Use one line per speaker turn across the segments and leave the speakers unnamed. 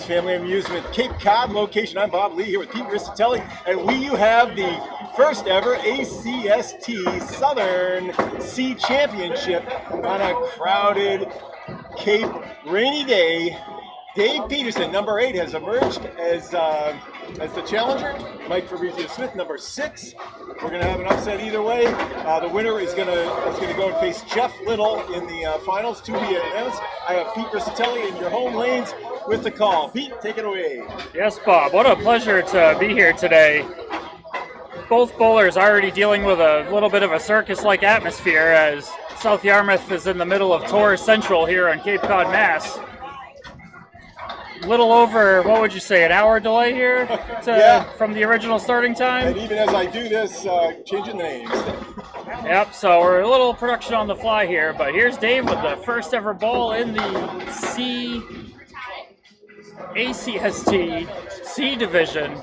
Family Amusement Cape Cod location. I'm Bob Lee here with Pete Rischitelli, and you have the first ever ACST Southern C Championship on a crowded Cape rainy day. Dave Peterson, number 8, has emerged as the challenger. Mike Fabrizio-Smith, number 6. We're going to have an upset either way. The winner is going to go and face Jeff Little in the finals to be announced. I have Pete Rischitelli in your home lanes with the call. Pete, take it away.
Yes, Bob. What a pleasure to be here today. Both bowlers already dealing with a little bit of a circus-like atmosphere as South Yarmouth is in the middle of Torres Central here on Cape Cod, Mass. Little over, what would you say, an hour delay here from the original starting time?
And even as I do this, changing the names.
Yep, so we're a little production on the fly here, but here's Dave with the first ever ball in the ACST-C Division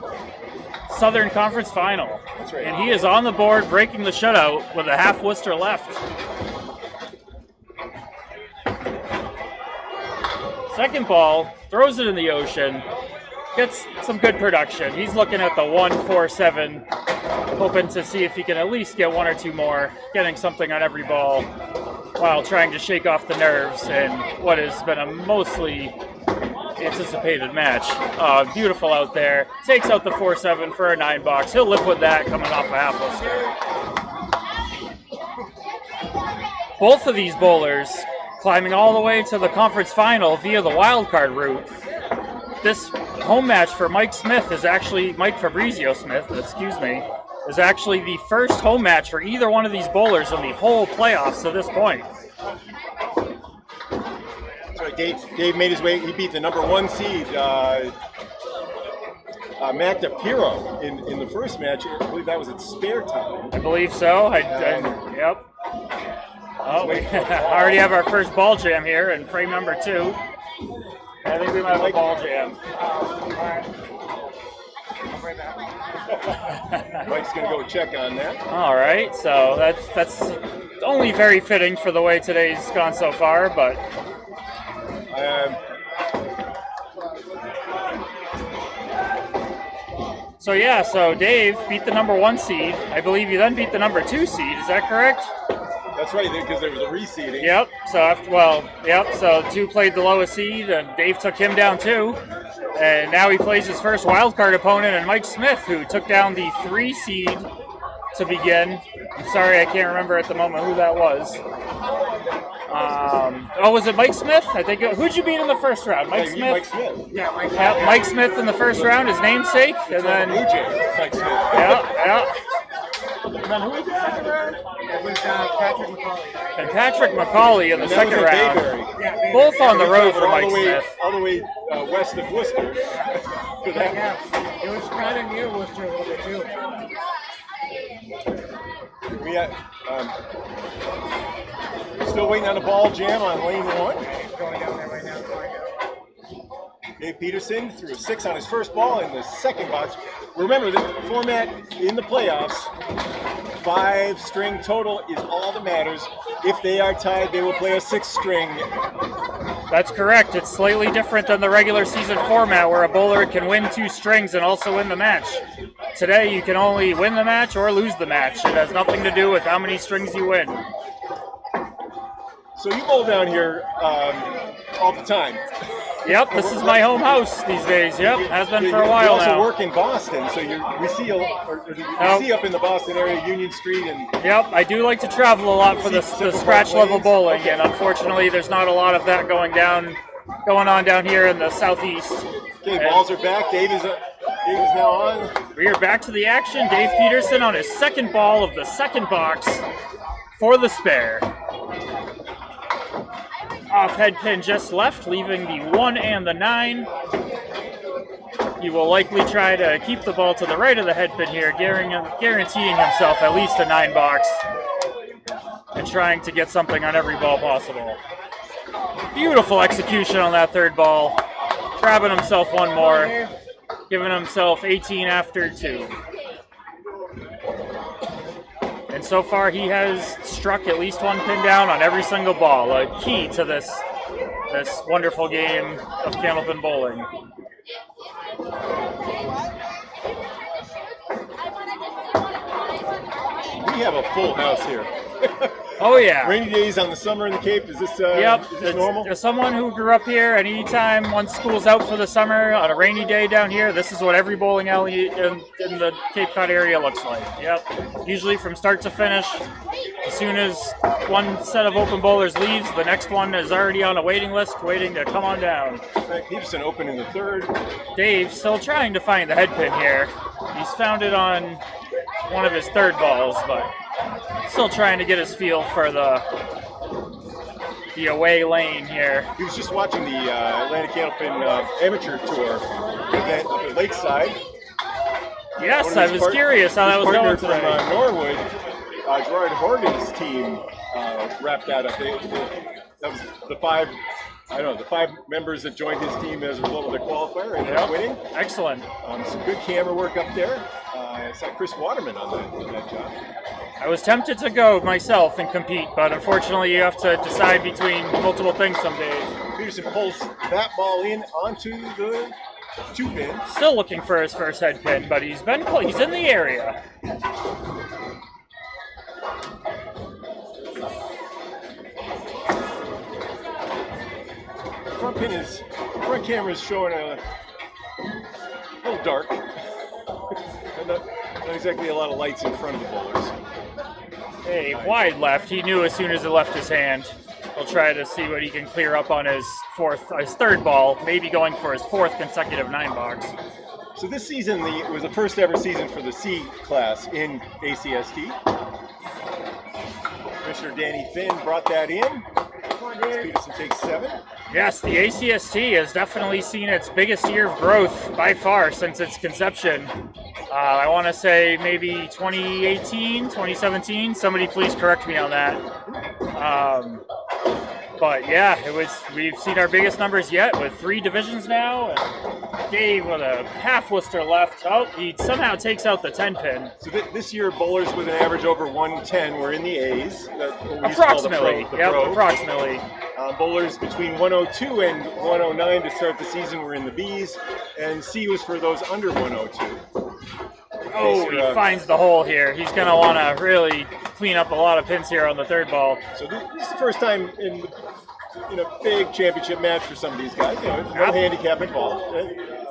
Southern Conference Final.
That's right.
And he is on the board breaking the shutout with a half Worcester left. Second ball, throws it in the ocean, gets some good production. He's looking at the 1-4-7, hoping to see if he can at least get one or two more, getting something on every ball while trying to shake off the nerves in what has been a mostly anticipated match. Beautiful out there. Takes out the 4-7 for a 9 box. He'll live with that coming off a half Worcester. Both of these bowlers climbing all the way to the conference final via the wild card route. This home match for Mike Fabrizio-Smith, is actually the first home match for either one of these bowlers in the whole playoffs to this point.
That's right, Dave made his way. He beat the number 1 seed, Mac DePiro, in the first match. I believe that was at spare time.
I believe so. Yep. Oh, we already have our first ball jam here in frame number 2. I think we might have a ball jam.
Mike's going to go check on that.
All right, so that's only very fitting for the way today's gone so far, but... So Dave beat the number 1 seed. I believe you then beat the number 2 seed. Is that correct?
That's right, because there was a reseeding.
Yep. So 2 played the lowest seed, and Dave took him down too. And now he plays his first wild card opponent, and Mike Smith, who took down the 3 seed to begin. I'm sorry, I can't remember at the moment who that was. Was it Mike Smith? I think. Who'd you beat in the first round? Mike Smith.
Mike Smith.
Yeah, Mike Smith.
Mike Smith in the first round, his namesake, and then
Blue Jay, Mike Smith.
Yeah. And then who was the second round?
It was Patrick McCauley.
And Patrick McCauley in the second round.
Yeah,
Both on the road for
all
Mike
the way,
Smith.
all the way west of Worcester. For that.
Yeah, it was kind of near Worcester a little bit too.
We still waiting on the ball jam on lane 1.
It's going down there right now.
Dave Peterson threw a 6 on his first ball in the second box. Remember, the format in the playoffs, 5-string total is all that matters. If they are tied, they will play a 6-string.
That's correct. It's slightly different than the regular season format where a bowler can win 2 strings and also win the match. Today, you can only win the match or lose the match. It has nothing to do with how many strings you win.
So you bowl down here all the time.
Yep, this is my home house these days. Yep, has been for a while now.
You also work in Boston, so we see up in the Boston area, Union Street, and...
Yep, I do like to travel a lot for the scratch level bowling, and unfortunately there's not a lot of that going on down here in the southeast.
Okay, balls are back. Dave is now on.
We are back to the action. Dave Peterson on his second ball of the second box for the spare. Off head pin just left, leaving the 1 and the 9. He will likely try to keep the ball to the right of the head pin here, guaranteeing himself at least a 9 box and trying to get something on every ball possible. Beautiful execution on that third ball. Grabbing himself one more, giving himself 18 after 2. And so far he has struck at least one pin down on every single ball, a key to this wonderful game of Candlepin bowling.
We have a full house here.
Oh yeah.
Rainy days on the summer in the Cape. Is this
Yep,
is this normal?
as someone who grew up here, and anytime once school's out for the summer on a rainy day down here, this is what every bowling alley in the Cape Cod area looks like. Yep, usually from start to finish. As soon as one set of open bowlers leaves, the next one is already on a waiting list, waiting to come on down.
Peterson open in the third.
Dave's still trying to find the head pin here. He's found it on one of his third balls, but still trying to get his feel for the away lane here.
He was just watching the Atlantic Candlepin Amateur Tour event up at Lakeside.
Yes, I was curious how that was going
from
today.
Norwood, Gerard Horgan's team wrapped that up. That was the five members that joined his team as a result of the qualifier and winning.
Excellent.
Some good camera work up there. I saw Chris Waterman on that job.
I was tempted to go myself and compete, but unfortunately you have to decide between multiple things some days.
Peterson pulls that ball in onto the 2-pin.
Still looking for his first head pin, but he's in the area.
Front camera is showing a little dark. not exactly a lot of lights in front of the bowlers.
Hey, wide left. He knew as soon as it left his hand. He'll try to see what he can clear up on his third ball, maybe going for his fourth consecutive 9-box.
So this season was the first ever season for the C class in ACST. Commissioner Danny Finn brought that in. Peterson takes 7.
Yes, the ACST has definitely seen its biggest year of growth by far since its conception. I want to say maybe 2018, 2017. Somebody please correct me on that. But yeah, we've seen our biggest numbers yet with 3 divisions now. And Dave with a half Worcester left. Oh, he somehow takes out the 10-pin.
So this year, bowlers with an average over 110 were in the A's.
Approximately. Approximately.
Bowlers between 102 and 109 to start the season were in the B's, and C was for those under 102.
Oh, he finds the hole here. He's going to want to really clean up a lot of pins here on the third ball.
So this is the first time in a big championship match for some of these guys. No handicap involved.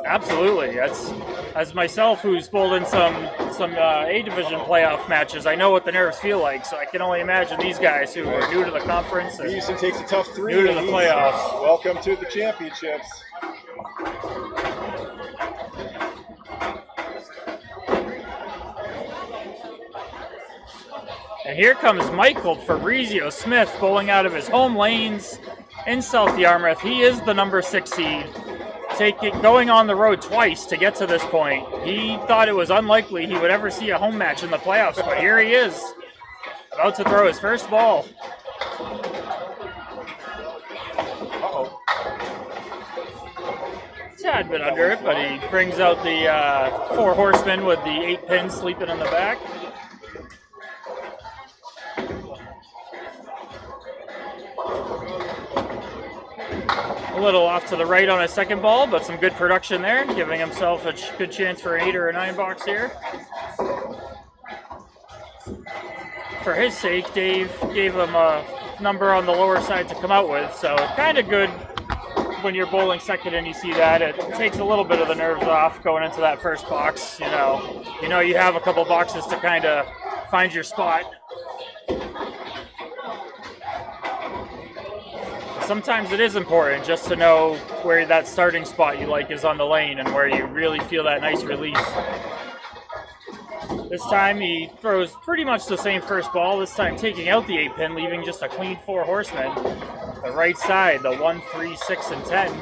Absolutely. That's, as myself, who's bowled in some A division playoff matches, I know what the nerves feel like. So I can only imagine these guys who are new to the conference.
Peterson takes a tough 3.
New to the playoffs.
Welcome to the championships.
And here comes Michael Fabrizio-Smith bowling out of his home lanes in South Yarmouth. He is the number 6 seed. Going on the road twice to get to this point. He thought it was unlikely he would ever see a home match in the playoffs, but here he is, about to throw his first ball.
Uh-oh.
Tad bit under it, but he brings out the 4 horsemen with the 8 pins sleeping in the back. A little off to the right on his second ball, but some good production there, giving himself a good chance for an 8 or a 9-box here. For his sake, Dave gave him a number on the lower side to come out with, so kind of good when you're bowling second and you see that. It takes a little bit of the nerves off going into that first box. You know you have a couple boxes to kind of find your spot. Sometimes it is important just to know where that starting spot you like is on the lane and where you really feel that nice release. This time he throws pretty much the same first ball, this time taking out the 8-pin, leaving just a clean 4 horsemen. The right side, the 1, 3, 6, and 10.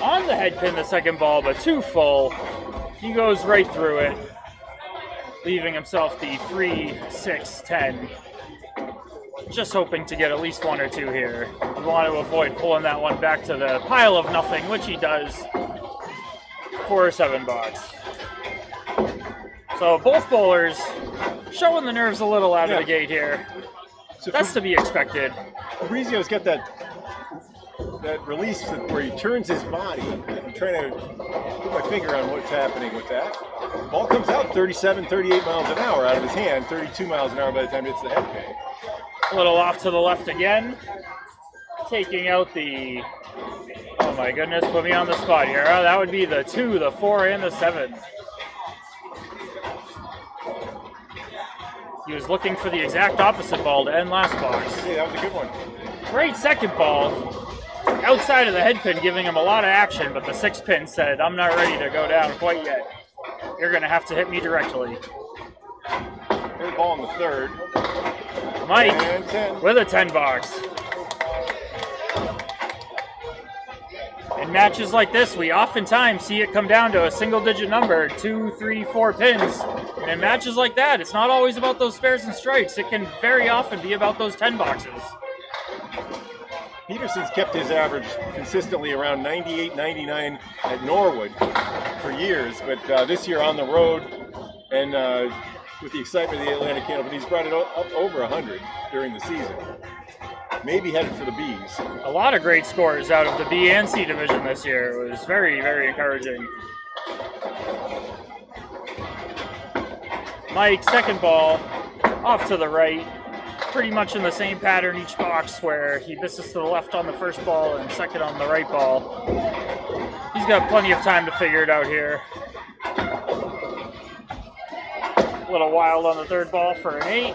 On the head pin, the second ball, but too full. He goes right through it, leaving himself the 3, 6, 10. Just hoping to get at least 1 or 2 here. We want to avoid pulling that one back to the pile of nothing, which he does for a 7-box. So both bowlers showing the nerves a little out of the gate here. So that's to be expected.
Fabrizio's got that that release where he turns his body. I'm trying to put my finger on what's happening with that. Ball comes out 37, 38 miles an hour out of his hand, 32 miles an hour by the time it hits the head pin.
A little off to the left again. Taking out the, oh my goodness, put me on the spot here. Oh, that would be the 2, the 4, and the 7. He was looking for the exact opposite ball to end last box.
Yeah, that was a good one.
Great second ball. Outside of the head pin, giving him a lot of action, but the 6 pin said, I'm not ready to go down quite yet. You're going to have to hit me directly.
Third ball in the third.
Mike
And 10.
with a 10 box. In matches like this, we oftentimes see it come down to a single-digit number, 2, 3, 4 pins. And in matches like that, it's not always about those spares and strikes. It can very often be about those 10 boxes.
Peterson's kept his average consistently around 98, 99 at Norwood for years, but this year on the road and with the excitement of the Atlantic Candlepin, he's brought it up over 100 during the season. Maybe headed for the Bs.
A lot of great scores out of the B and C division this year. It was very, very encouraging. Mike, second ball, off to the right. Pretty much in the same pattern each box where he misses to the left on the first ball and second on the right ball. He's got plenty of time to figure it out here. A little wild on the third ball for an 8.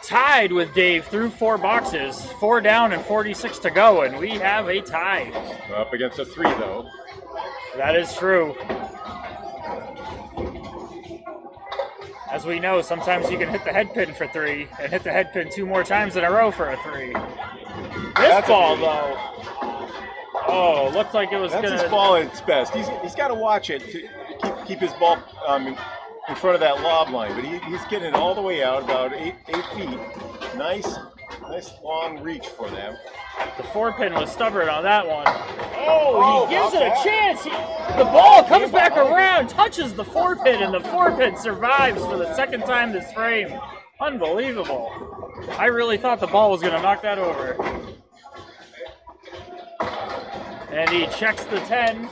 Tied with Dave through 4 boxes, 4 down and 46 to go, and we have a tie.
Up against a 3, though.
That is true. As we know, sometimes you can hit the head pin for 3 and hit the head pin 2 more times in a row for a 3. This ball, though, oh, looked like it was going to...
That's his ball at its best. He's got to watch it to keep his ball in front of that lob line, but he's getting it all the way out, about 8 feet. Nice long reach for them.
The 4 pin was stubborn on that one. Oh, he gives it a chance. The ball comes back around, touches the 4 pin, and the 4 pin survives for the second time this frame. Unbelievable. I really thought the ball was going to knock that over. And he checks the 10.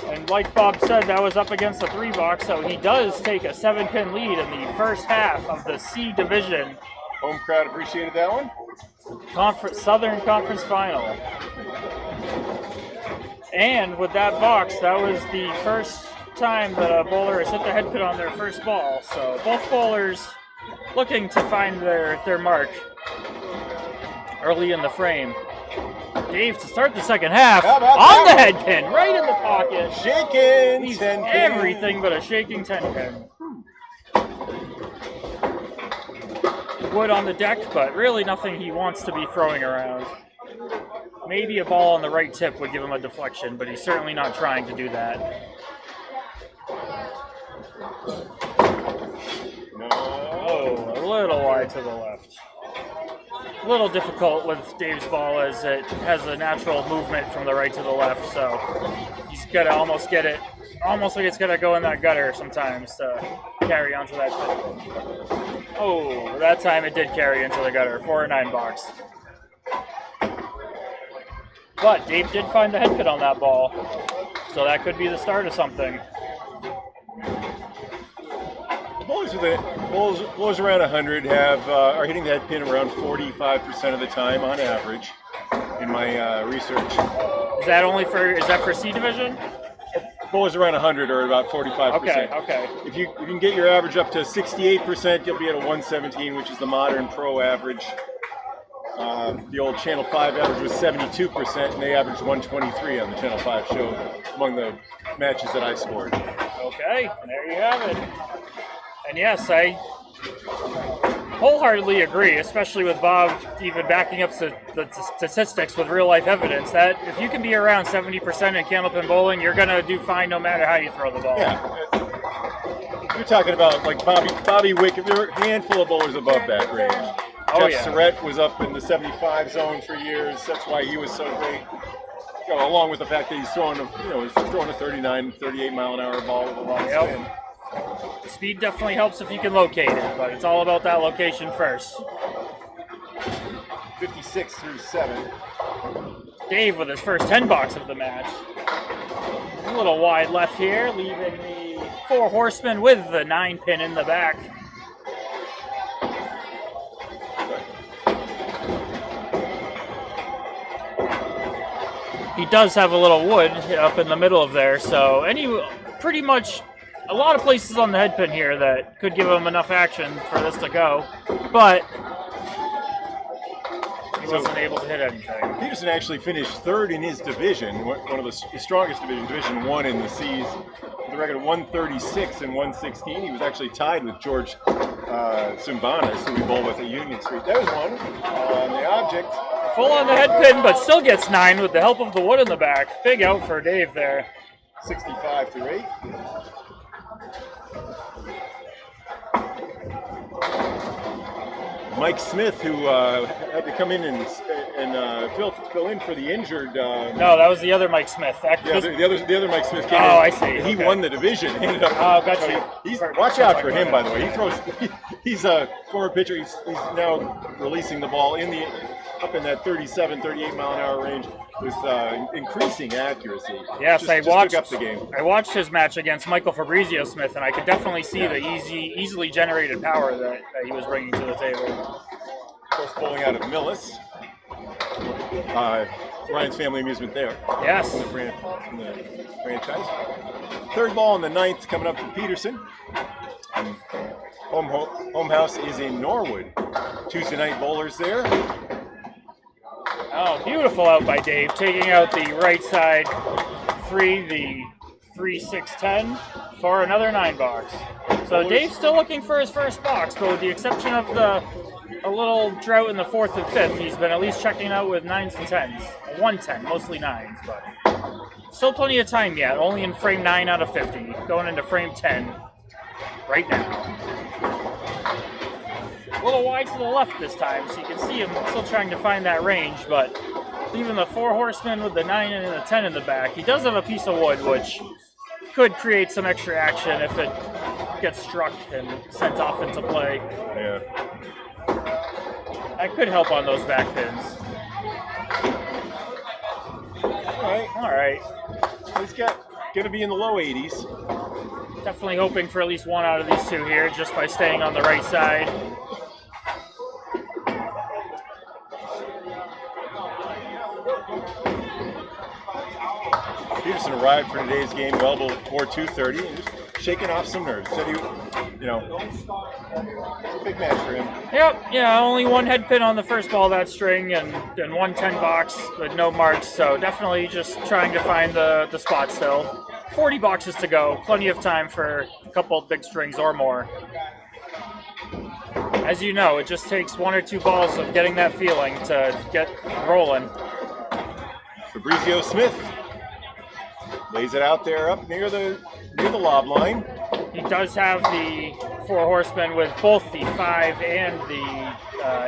And like Bob said, that was up against the 3 box, so he does take a 7-pin lead in the first half of the C division.
Home crowd appreciated that one.
Southern Conference Final. And with that box, that was the first time that a bowler has hit the head pin on their first ball. So both bowlers looking to find their mark early in the frame. Dave to start the second half on the head pin, right in the pocket.
Shaking
He's
10 pin.
everything but a shaking 10 pin. Wood on the deck, but really nothing he wants to be throwing around. Maybe a ball on the right tip would give him a deflection, but he's certainly not trying to do that.
No.
Oh, a little wide to the left. A little difficult with Dave's ball as it has a natural movement from the right to the left, so he's got to almost get it, almost like it's going to go in that gutter sometimes to carry onto that tip. Oh, that time it did carry into the gutter, 4-9 box. But Dave did find the head pin on that ball, so that could be the start of something.
Bowlers around 100 are hitting that pin around 45% of the time on average in my research.
Is that for C division?
Bowlers around 100 are about 45%.
Okay.
If you can get your average up to 68%, you'll be at a 117, which is the modern pro average. The old Channel 5 average was 72%, and they averaged 123 on the Channel 5 show among the matches that I scored.
Okay, there you have it. And yes, I wholeheartedly agree, especially with Bob even backing up the statistics with real-life evidence, that if you can be around 70% in Candlepin bowling, you're going to do fine no matter how you throw the ball.
Yeah. You're talking about like Bobby Wick, there are a handful of bowlers above that range.
Oh,
Jeff
yeah.
Surrett was up in the 75 zone for years. That's why he was so great. You know, along with the fact that he's throwing a 39, 38 mile an hour ball with a long spin.
The speed definitely helps if you can locate it, but it's all about that location first.
56 through 7.
Dave with his first 10 box of the match. A little wide left here, leaving the 4 horsemen with the 9 pin in the back. He does have a little wood up in the middle of there, so pretty much a lot of places on the head pin here that could give him enough action for this to go, but he wasn't able to hit anything.
Peterson actually finished 3rd in his division, one of the strongest divisions, Division 1 in the C's, with a record of 136 and 116. He was actually tied with George Zumbanis, who we bowled with at Union Street. There's one on the object.
Full on the head pin, but still gets 9 with the help of the wood in the back. Big out for Dave there.
65 through 8. Mike Smith, who had to come in and fill in for the injured.
No, that was the other Mike Smith.
The other Mike Smith came in.
Oh, I see.
He won the division.
Gotcha.
Watch out for him, by the way. He's a former pitcher. He's now releasing the ball up in that 37, 38 mile an hour range with increasing accuracy.
Yes,
I
watched.
Took up the game.
I watched his match against Michael Fabrizio-Smith, and I could definitely see the easily generated power that he was bringing to the table.
First bowling out of Millis. Ryan's Family Amusement there.
Yes.
In the franchise. 3rd ball in the 9th coming up for Peterson. And home house is in Norwood. Tuesday night bowlers there.
Oh, beautiful out by Dave, taking out the right side 3, the 3-6-10 for another 9 box. So Dave's still looking for his first box, but with the exception of a little drought in the 4th and 5th, he's been at least checking out with 9s and 10s. 110, mostly 9s, but still plenty of time yet. Only in frame 9 out of 50, going into frame 10 right now. A little wide to the left this time, so you can see him still trying to find that range, but leaving the 4 horsemen with the 9 and the 10 in the back. He does have a piece of wood, which could create some extra action if it gets struck and sent off into play.
Yeah.
That could help on those back pins. All right.
He's gonna be in the low 80s.
Definitely hoping for at least one out of these 2 here, just by staying on the right side.
Peterson arrived for today's game well before 2:30 and just shaking off some nerves. Said it's a big match for him.
Yep, yeah, only 1 head pin on the first ball of that string and 1 10 box with no marks, so definitely just trying to find the spot still. 40 boxes to go, plenty of time for a couple of big strings or more. As you know, it just takes 1 or 2 balls of getting that feeling to get rolling.
Fabrizio-Smith lays it out there up near the lob line.
He does have the 4 horsemen with both the 5 and the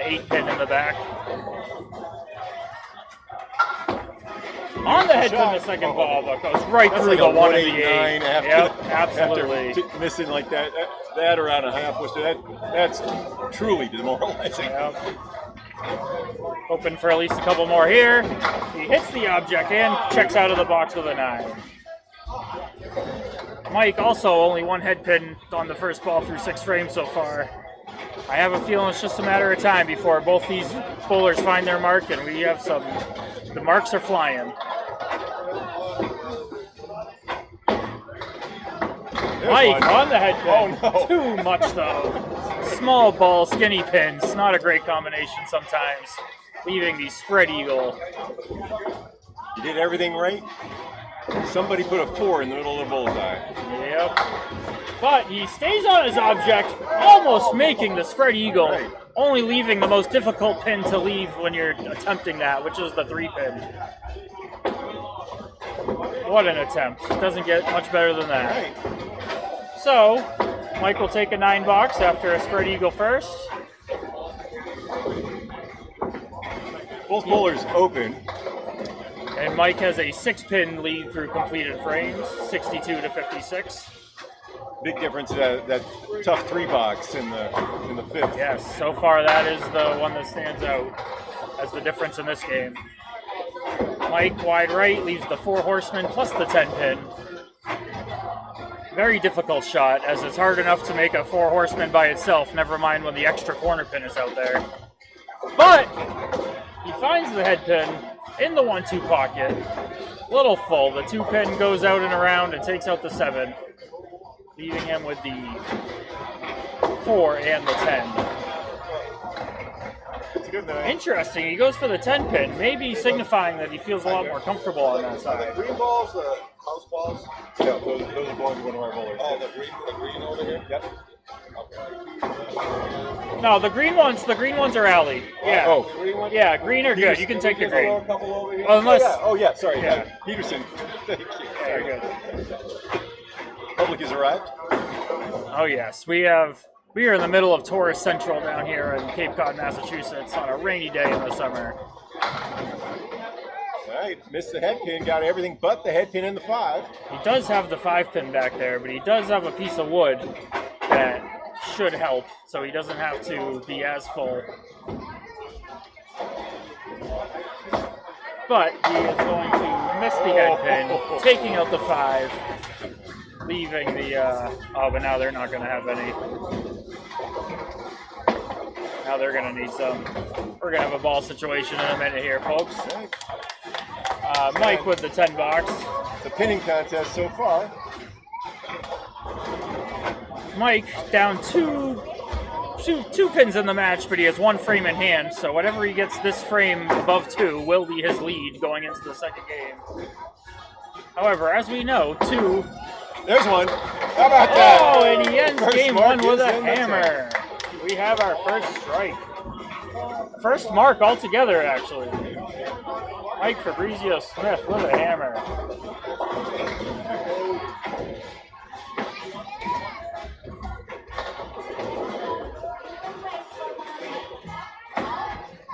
8 pin in the back. On the head pin, the second ball, but goes right through
like
the
a
1 and the 8.
Yep,
absolutely.
After missing like that around a half, that's truly demoralizing.
Yep. Hoping for at least a couple more here. He hits the object and checks out of the box with a 9. Mike also only 1 head pin on the first ball through 6 frames so far. I have a feeling it's just a matter of time before both these bowlers find their mark and we have the marks are flying. Mike on the head pin.
Oh, no.
Too much though. Small ball, skinny pins. Not a great combination sometimes. Leaving the spread eagle.
You did everything right. Somebody put a 4 in the middle of the bullseye.
Yep. But he stays on his object, almost making the spread eagle.
Right.
Only leaving the most difficult pin to leave when you're attempting that, which is the 3 pin. What an attempt. It doesn't get much better than that.
Right.
So, Mike will take a 9 box after a spread eagle first.
Both bowlers open.
And Mike has a 6 pin lead through completed frames, 62 to 56.
Big difference that tough 3 box in the 5th.
Yes, so far that is the one that stands out. as the difference in this game. Mike wide right leaves the 4 horsemen plus the 10 pin. Very difficult shot, as it's hard enough to make a 4 horseman by itself, never mind when the extra corner pin is out there. But he finds the head pin in the 1-2 pocket. Little full. The 2 pin goes out and around and takes out the 7, leaving him with the 4 and the 10. Interesting. He goes for the 10 pin, maybe signifying that he feels a lot more comfortable on that side.
Green balls, the house balls.
Yeah, those are going to one of our bowlers.
Oh, the green over here.
Yep.
No, the green ones are alley. Yeah.
Oh,
Yeah, green are good. You can take the green.
Couple over here.
Unless,
Oh yeah, sorry.
Yeah.
Peterson. Thank you.
very good.
Public has arrived.
Oh yes, we are in the middle of Taurus Central down here in Cape Cod, Massachusetts on a rainy day in the summer.
All right, missed the head pin, got everything but the head pin in the 5.
He does have the 5 pin back there, but he does have a piece of wood that should help, so he doesn't have to be as full. But he is going to miss the head pin, taking out the 5, leaving the, oh, but now they're not going to have any. Now they're going to need some. We're going to have a ball situation in a minute here, folks. Mike with the 10 box.
It's a pinning contest so far.
Mike down two pins in the match, but he has 1 frame in hand, so whatever he gets this frame above 2 will be his lead going into the second game. However, as we know, 2...
There's one. How about that?
Oh, and he ends
First
game
mark
1 with
is
a
in the
hammer. We have our first strike. First mark altogether, actually. Mike Fabrizio-Smith with a hammer.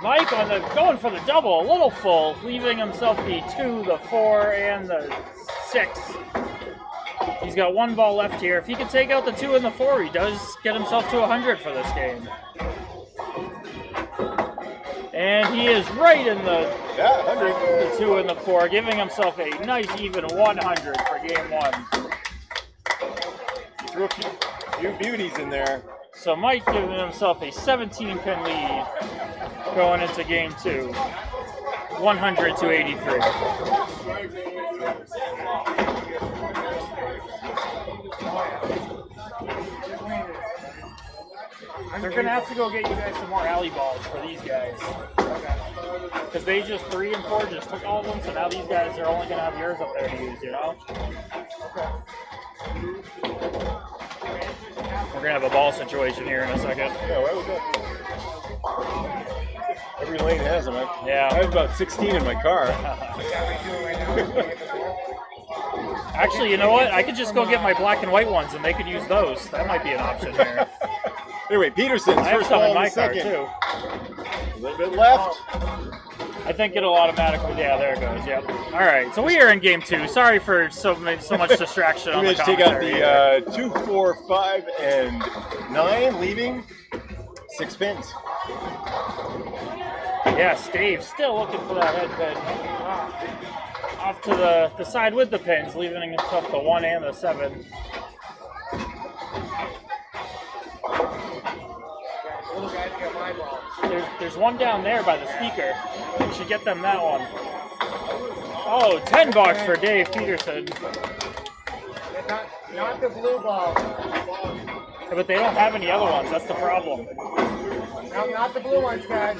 Mike going for the double, a little full, leaving himself the 2, the 4, and the 6. He's got 1 ball left here. If he can take out the 2 and the 4, he does get himself to 100 for this game. And he is right in the 2 and the 4, giving himself a nice even 100 for game 1.
He threw a few beauties in there.
So Mike giving himself a 17-pin lead going into game 2, 100 to 83. They're going to have to go get you guys some more alley balls for these guys. Because they just 3 and 4 just took all of them, so now these guys are only going to have yours up there to use, you know? We're going to have a ball situation here in a second.
Yeah, why would that? Every lane has them.
Yeah.
I have about 16 in my car.
Actually, you know what? I could just go get my black and white ones, and they could use those. That might be an option here.
Anyway, Peterson's
I have
first
some
ball
in my
the
car,
second.
too.
A little bit left.
I think it'll automatically, yeah, there it goes, yep. All right, so we are in game 2. Sorry for so much distraction on the
Let's take out
commentary.
the 2, 4, 5, and 9, leaving 6 pins.
Yes, Dave still looking for that head pin. Off to the side with the pins, leaving himself the 1 and the 7.
Little guys get my ball.
There's one down there by the speaker. You should get them that one. Oh, 10 bucks for Dave Peterson.
Not the blue ball.
Yeah, but they don't have any other ones. That's the problem.
No, not the blue ones, guys.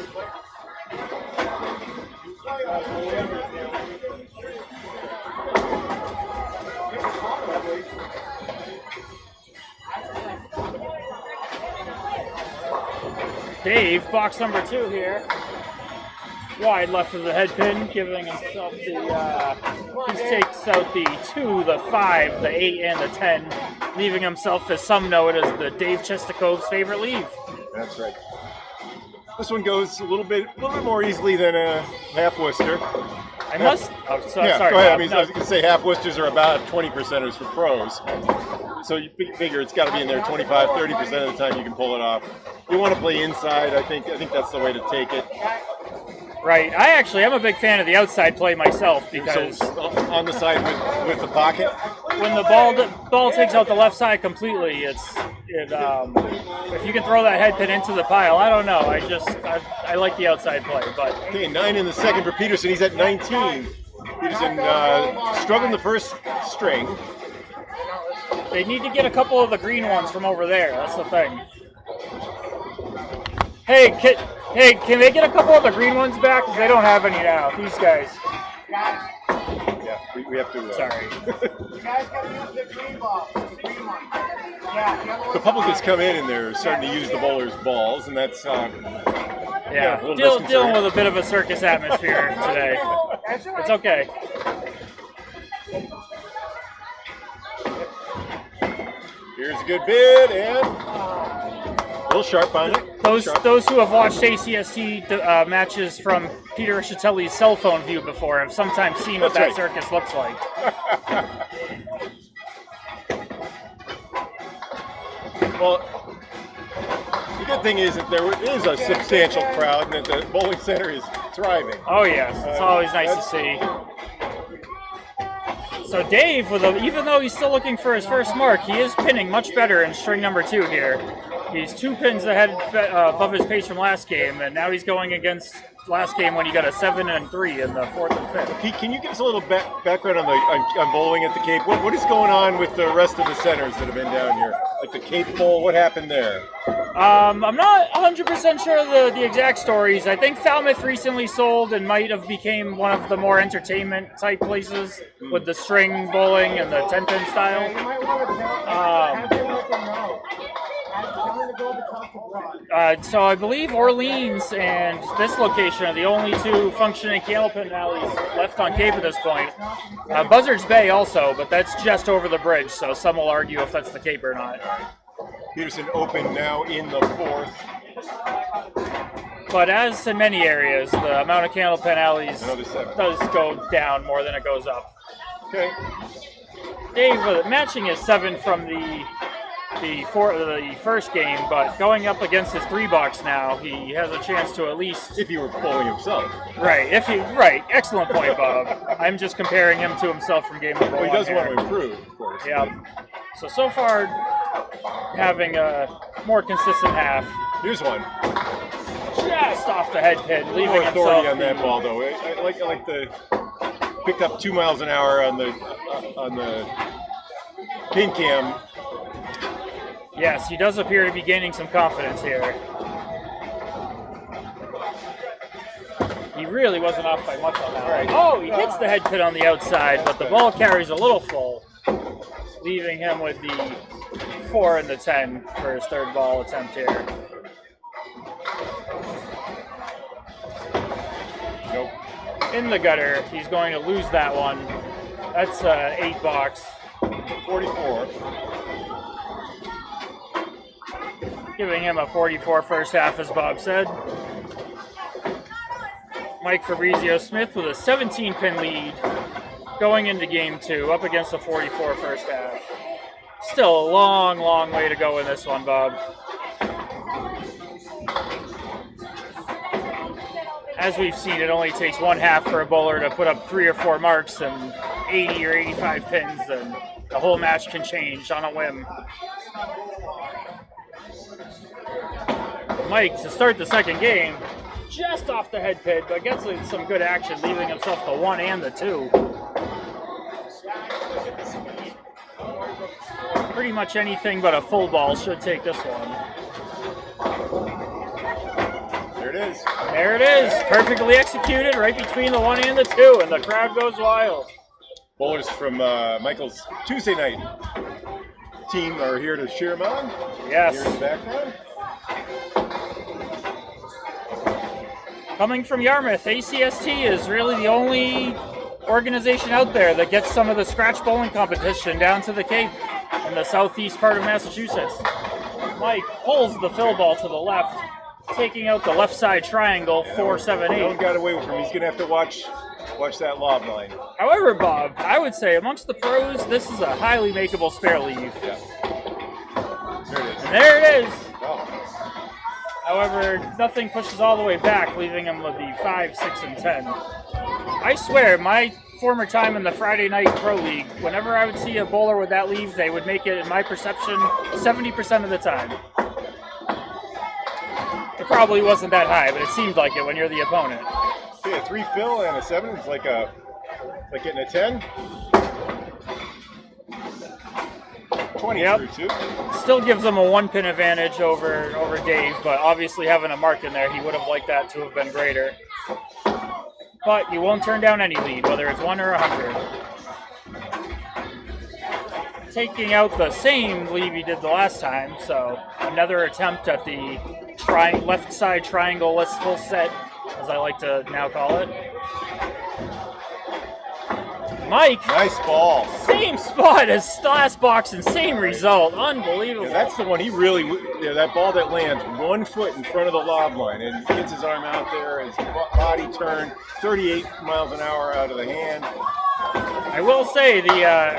Dave, box number 2 here. Wide left of the head pin, giving himself the, he takes out the 2, the 5, the 8, and the 10, leaving himself, as some know it, as the Dave Chestakove's favorite leave.
That's right. This one goes a little bit more easily than a half Worcester.
I must, sorry.
Go ahead.
Bob,
I mean,
no.
I was going to say half Worcesters are about 20%ers for pros. So you figure it's got to be in there 25, 30% of the time you can pull it off. You want to play inside. I think that's the way to take it.
Right. I actually am a big fan of the outside play myself because
So on the side with the pocket.
when the ball takes out the left side completely, if you can throw that head pin into the pile, I don't know. I like the outside play, but
Okay, 9 in the second for Peterson. He's at 19. Peterson struggling the first string.
they need to get a couple of the green ones from over there. That's the thing. Hey, can they get a couple of the green ones back? Because they don't have any now. These guys.
Yeah, we have to.
Sorry.
You guys got to use the green ball. The green one. Yeah, the other
The public has come in and they're starting to use the bowlers' balls, and that's
Yeah,
a little
dealing
disconcerting.
with a bit of a circus atmosphere today.
That's all right.
It's okay.
Here's a good bid and a little sharp on it.
Those who have watched ACST matches from Peter Rischitelli's cell phone view before have sometimes seen what
That's
that
right.
circus looks like.
Well, the good thing is that there is a substantial crowd and that the bowling center is thriving.
Oh yes, it's always nice to see. So Dave, even though he's still looking for his first mark, he is pinning much better in string number 2 here. He's 2 pins ahead above his pace from last game, and now he's going against last game when he got a 7 and 3 in the 4th and 5th.
Pete, can you give us a little background on bowling at the Cape? What is going on with the rest of the centers that have been down here? Like the Cape Bowl, what happened there?
I'm not 100% sure the exact stories. I think Falmouth recently sold and might have became one of the more entertainment type places with the string bowling and the 10-pin style.
You might want to have them let them know. Tell them to go to talk to Broad.
So I believe Orleans and this location are the only 2 functioning Candlepin alleys left on Cape at this point. Buzzards Bay also, but that's just over the bridge, so some will argue if that's the Cape or not.
Peterson open now in the 4th.
But as in many areas, the amount of Candlepin alleys
Another 7.
does go down more than it goes up.
Okay.
Dave, matching his 7 from the first game, but going up against his 3 box now, he has a chance to at least.
If he were bowling himself.
Right, excellent point, Bob. I'm just comparing him to himself from game number 1.
Well, he does
here.
want to improve, of course.
Yeah. So far, having a more consistent half.
Here's one.
Just off the head pin, leaving
More authority
himself.
on that ball, though. I like the picked up 2 miles an hour on the pin cam.
Yes, he does appear to be gaining some confidence here. He really wasn't off by much on that one. Oh, he hits the head pin on the outside, but the ball carries a little full, leaving him with the 4 and the 10 for his 3rd ball attempt here.
Nope.
In the gutter, he's going to lose that one. That's 8 box.
44.
Giving him a 44 first half, as Bob said. Mike Fabrizio-Smith with a 17-pin lead going into game 2, up against a 44 first half. Still a long, long way to go in this one, Bob. As we've seen, it only takes 1 half for a bowler to put up 3 or 4 marks and 80 or 85 pins, and the whole match can change on a whim. Mike, to start the second game, just off the head pin, but gets some good action, leaving himself the 1 and the 2. Pretty much anything but a full ball should take this one.
There it is.
There it is, perfectly executed, right between the 1 and the 2, and the crowd goes wild.
Bowlers from Michael's Tuesday night team are here to cheer him on.
Yes.
Here in the background.
Coming from Yarmouth, ACST is really the only organization out there that gets some of the scratch bowling competition down to the Cape in the southeast part of Massachusetts. Mike pulls the fill ball to the left, taking out the left side triangle, 4-7-8.
No one got away with him. He's going to have to watch that lob line.
However, Bob, I would say amongst the pros, this is a highly makeable spare leave.
Yeah. There it is.
And there it is.
Wow.
However, nothing pushes all the way back, leaving him with the 5, 6, and 10. I swear, my former time in the Friday Night Pro League, whenever I would see a bowler with that leave, they would make it, in my perception, 70% of the time. It probably wasn't that high, but it seemed like it when you're the opponent.
Yeah, 3 fill and a 7 is like getting a 10. 20 through 2.
Still gives them a 1-pin advantage over Dave, but obviously having a mark in there, he would have liked that to have been greater. But you won't turn down any lead, whether it's 1 or 100. Taking out the same lead he did the last time, so another attempt at the left side triangle-less full set, as I like to now call it. Mike,
nice ball.
Same spot as last box and same result. Unbelievable.
Yeah, that's the one he really, that ball that lands 1 foot in front of the lob line and gets his arm out there, his body turned 38 miles an hour out of the hand.
I will say,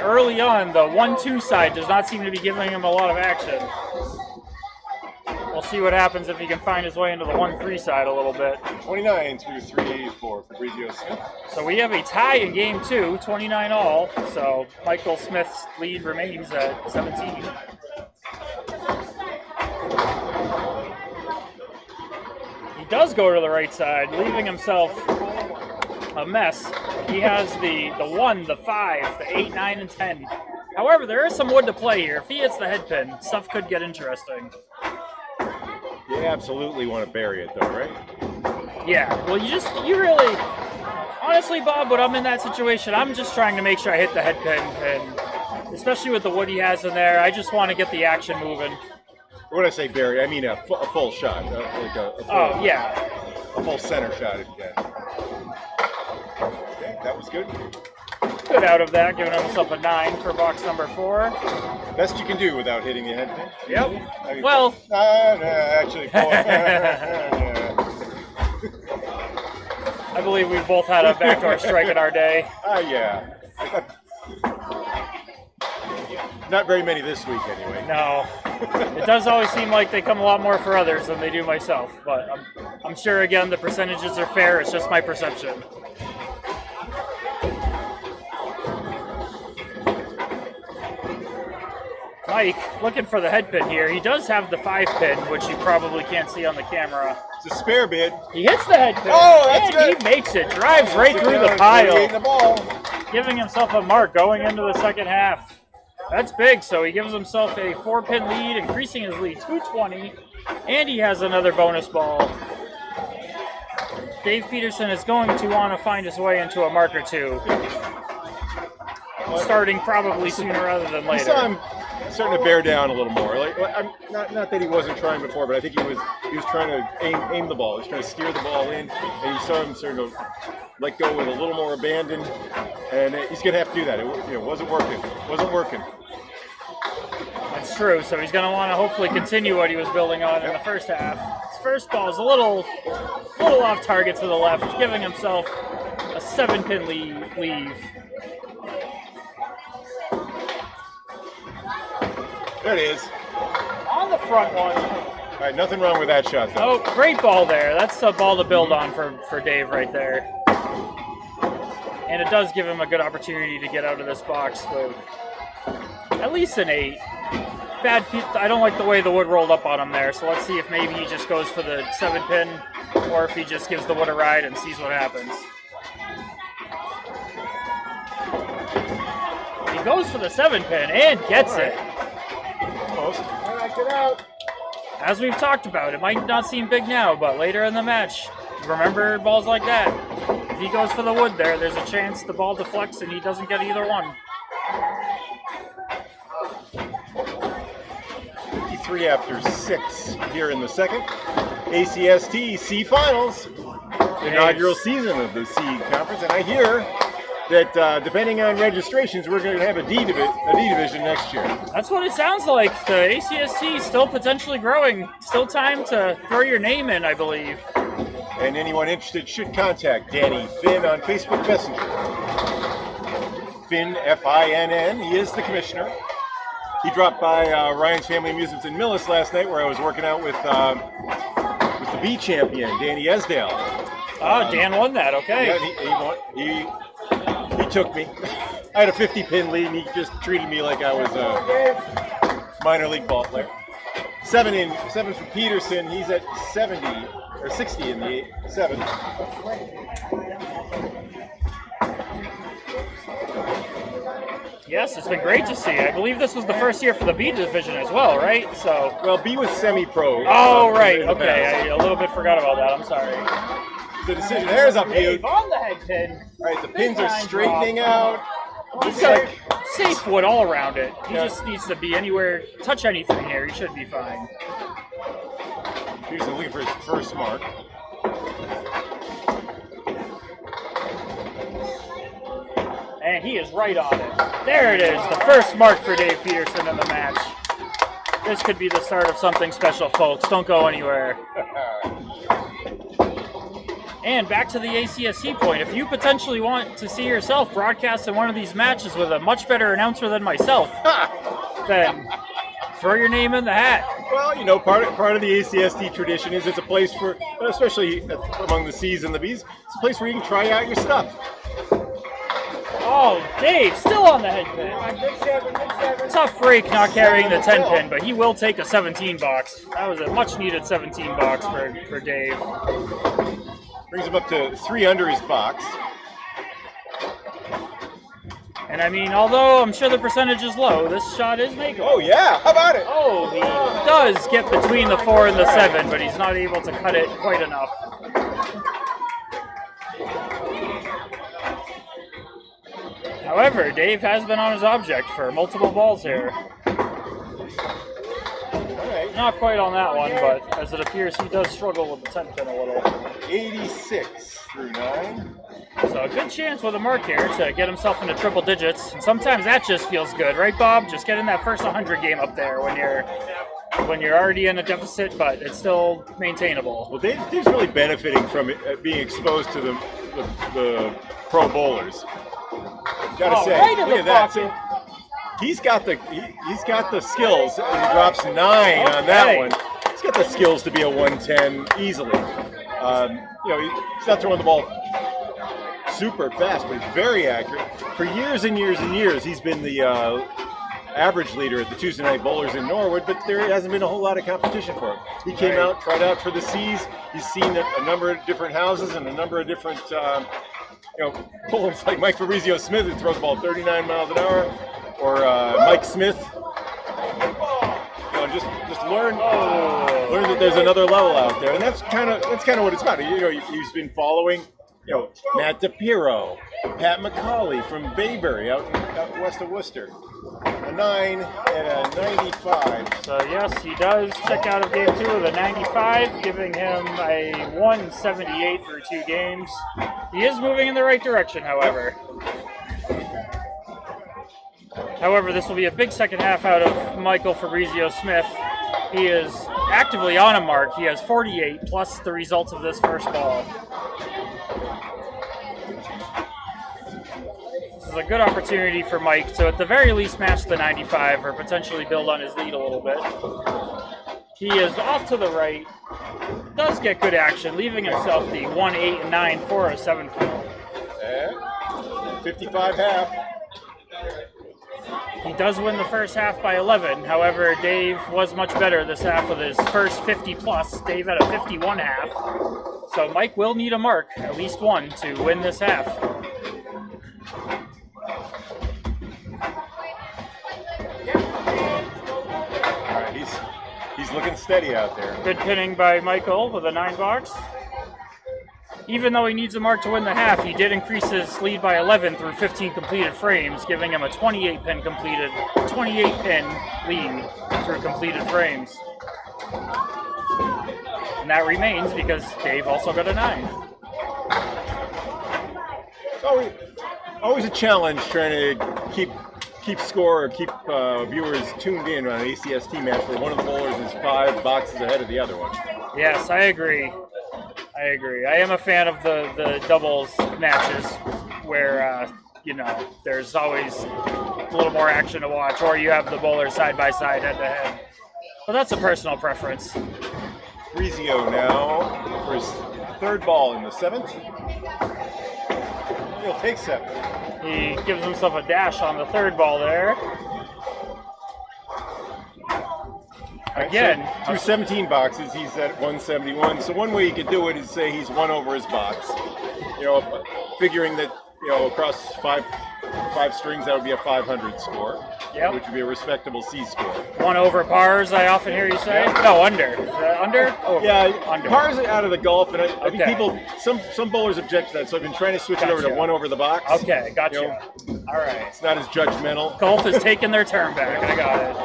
early on, the 1-2 side does not seem to be giving him a lot of action. We'll see what happens if he can find his way into the 1-3 side a little bit.
29 through 3 for Fabrizio-Smith.
So we have a tie in game 2, 29 all. So Michael Smith's lead remains at 17. He does go to the right side, leaving himself a mess. He has the 1, the 5, the 8, 9, and 10. However, there is some wood to play here. If he hits the head pin, stuff could get interesting.
You absolutely want to bury it though, right?
Yeah, well you really, honestly Bob, when I'm in that situation, I'm just trying to make sure I hit the head pin, and especially with the wood he has in there, I just want to get the action moving.
When I say bury, I mean a full shot. A full center shot if you can. Okay, that was good.
Good out of that, giving himself a 9 for box number 4.
Best you can do without hitting the head pin.
Yep.
I mean,
well,
actually, 4.
I believe we both had a backdoor strike in our day.
Yeah. Not very many this week, anyway.
No. It does always seem like they come a lot more for others than they do myself. But I'm sure, again, the percentages are fair. It's just my perception. Mike, looking for the head pin here. He does have the 5 pin, which you probably can't see on the camera.
It's a spare bid.
He hits the head pin.
Oh, that's
and
good.
He makes it. Drives right through the pile. Giving himself a mark going into the second half. That's big, so he gives himself a 4-pin lead, increasing his lead to 20. And he has another bonus ball. Dave Peterson is going to want to find his way into a mark or 2. Starting probably sooner rather than later.
Starting to bear down a little more. Not that he wasn't trying before, but I think he was trying to aim the ball. He was trying to steer the ball in, and you saw him starting to let go with a little more abandon. And he's going to have to do that. It wasn't working.
That's true. So he's going to want to hopefully continue what he was building on in the first half. His first ball is a little off target to the left, giving himself a 7-pin leave.
There it is.
On the front one.
All right, nothing wrong with that shot, though.
Oh, great ball there. That's a ball to build on for Dave right there. And it does give him a good opportunity to get out of this box with at least an 8. I don't like the way the wood rolled up on him there, so let's see if maybe he just goes for the 7-pin or if he just gives the wood a ride and sees what happens. He goes for the 7-pin and gets it.
Almost.
All right, get out.
As we've talked about, it might not seem big now, but later in the match, remember balls like that. If he goes for the wood there's a chance the ball deflects and he doesn't get either one.
53 after 6 here in the second. ACST-C finals. Inaugural season of the C conference, and I hear that depending on registrations, we're going to have a D division next year.
That's what it sounds like. The ACST is still potentially growing. Still time to throw your name in, I believe.
And anyone interested should contact Danny Finn on Facebook Messenger. Finn, F-I-N-N. He is the commissioner. He dropped by Ryan's Family Amusements in Millis last night, where I was working out with the B champion, Danny Esdale.
Oh, Dan won that. Okay.
Yeah, he took me. I had a 50 pin lead, and he just treated me like I was a minor league ball player. Seven for Peterson. He's at 70 or 60 in the 7.
Yes, it's been great to see. I believe this was the first year for the B division as well, right? So.
Well, B was semi-pro.
Oh, right. Okay, I a little bit forgot about that. I'm sorry.
The decision. There's a view.
On the head pin.
All right, the pins are straightening out.
He's got safe wood all around it. He just needs to be anywhere, touch anything here. He should be fine.
Here's looking for his first mark.
And he is right on it. There it is, the first mark for Dave Peterson in the match. This could be the start of something special, folks. Don't go anywhere. And back to the ACST point, if you potentially want to see yourself broadcast in one of these matches with a much better announcer than myself, then throw your name in the hat.
Well, you know, part of the ACST tradition is it's a place for, especially among the C's and the B's, it's a place where you can try out your stuff.
Oh, Dave, still on the head pin. Tough break not carrying the 10 pin, but he will take a 17 box. That was a much needed 17 box for Dave.
Brings him up to 3 under his box.
And I mean, although I'm sure the percentage is low, this shot is makeable.
Oh yeah, how about it?
Oh, he does get between the 4 and the 7, but he's not able to cut it quite enough. However, Dave has been on his object for multiple balls here. Not quite on that one, but as it appears, he does struggle with the 10 pin a little.
86 through 9.
So a good chance with a mark here to get himself into triple digits. And sometimes that just feels good, right, Bob? Just getting that first 100 game up there when you're already in a deficit, but it's still maintainable.
Well, Dave's really benefiting from it, being exposed to the pro bowlers. Gotta say,
right in
look
the
at
pocket.
that. He's got the skills. He drops 9 on that one. He's got the skills to be a 110 easily. You know, he's not throwing the ball super fast, but he's very accurate. For years and years and years, he's been the average leader at the Tuesday Night Bowlers in Norwood, but there hasn't been a whole lot of competition for him. He came out, tried out for the C's. He's seen a number of different houses and a number of different, bowlers like Mike Fabrizio-Smith, who throws the ball 39 miles an hour. Or Mike Smith, just learn that there's another level out there, and that's kind of what it's about. You know, he's been following, Matt DePiro, Pat McCauley from Bayberry out west of Worcester, a 9 and a 95.
So yes, he does check out of game 2 with a 95, giving him a 178 through 2 games. He is moving in the right direction, however. However, this will be a big second half out of Michael Fabrizio-Smith. He is actively on a mark. He has 48 plus the results of this first ball. This is a good opportunity for Mike to at the very least match the 95 or potentially build on his lead a little bit. He is off to the right, does get good action, leaving himself the 1, 8, and 9 for a 7 fill.
55 half.
He does win the first half by 11. However, Dave was much better this half with his first 50 plus. Dave had a 51 half. So Mike will need a mark, at least one, to win this half.
All right, he's looking steady out there.
Good pinning by Michael with a 9 box. Even though he needs a mark to win the half, he did increase his lead by 11 through 15 completed frames, giving him a 28 pin lead through completed frames. And that remains because Dave also got a 9.
It's always a challenge trying to keep score or keep viewers tuned in on an ACST match where one of the bowlers is 5 boxes ahead of the other one.
Yes, I agree. I am a fan of the doubles matches where, there's always a little more action to watch, or you have the bowlers side by side, head to head. But that's a personal preference.
Fabrizio now for his third ball in the 7th. He'll take 7.
He gives himself a dash on the third ball there. Again,
so through 17 boxes, he's at 171. So one way you could do it is say he's 1 over his box. You know, figuring that, you know, across five strings, that would be a 500 score, which would be a respectable C score.
1 over pars, I often hear you say. Yeah. No, under. Is that under? Over.
Yeah,
under.
Pars are out of the golf, and I think people, some bowlers object to that. So I've been trying to switch it over to 1 over the box.
Okay, gotcha.
You know,
all right.
It's not as judgmental.
Golf is taking their turn back. I got it.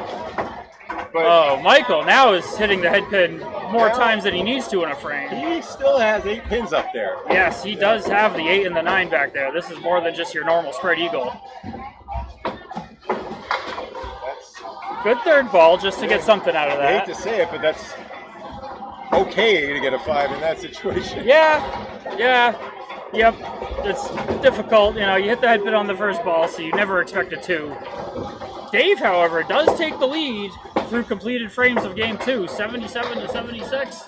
But
Michael now is hitting the head pin more times than he needs to in a frame.
He still has 8 pins up there.
Yes, he does have the 8 and the 9 back there. This is more than just your normal spread eagle.
That's
good third ball just to get something out of that.
I hate to say it, but that's okay to get a 5 in that situation.
Yeah, yep. It's difficult. You know, you hit the head pin on the first ball, so you never expect a 2. Dave, however, does take the lead through completed frames of game 2, 77 to 76.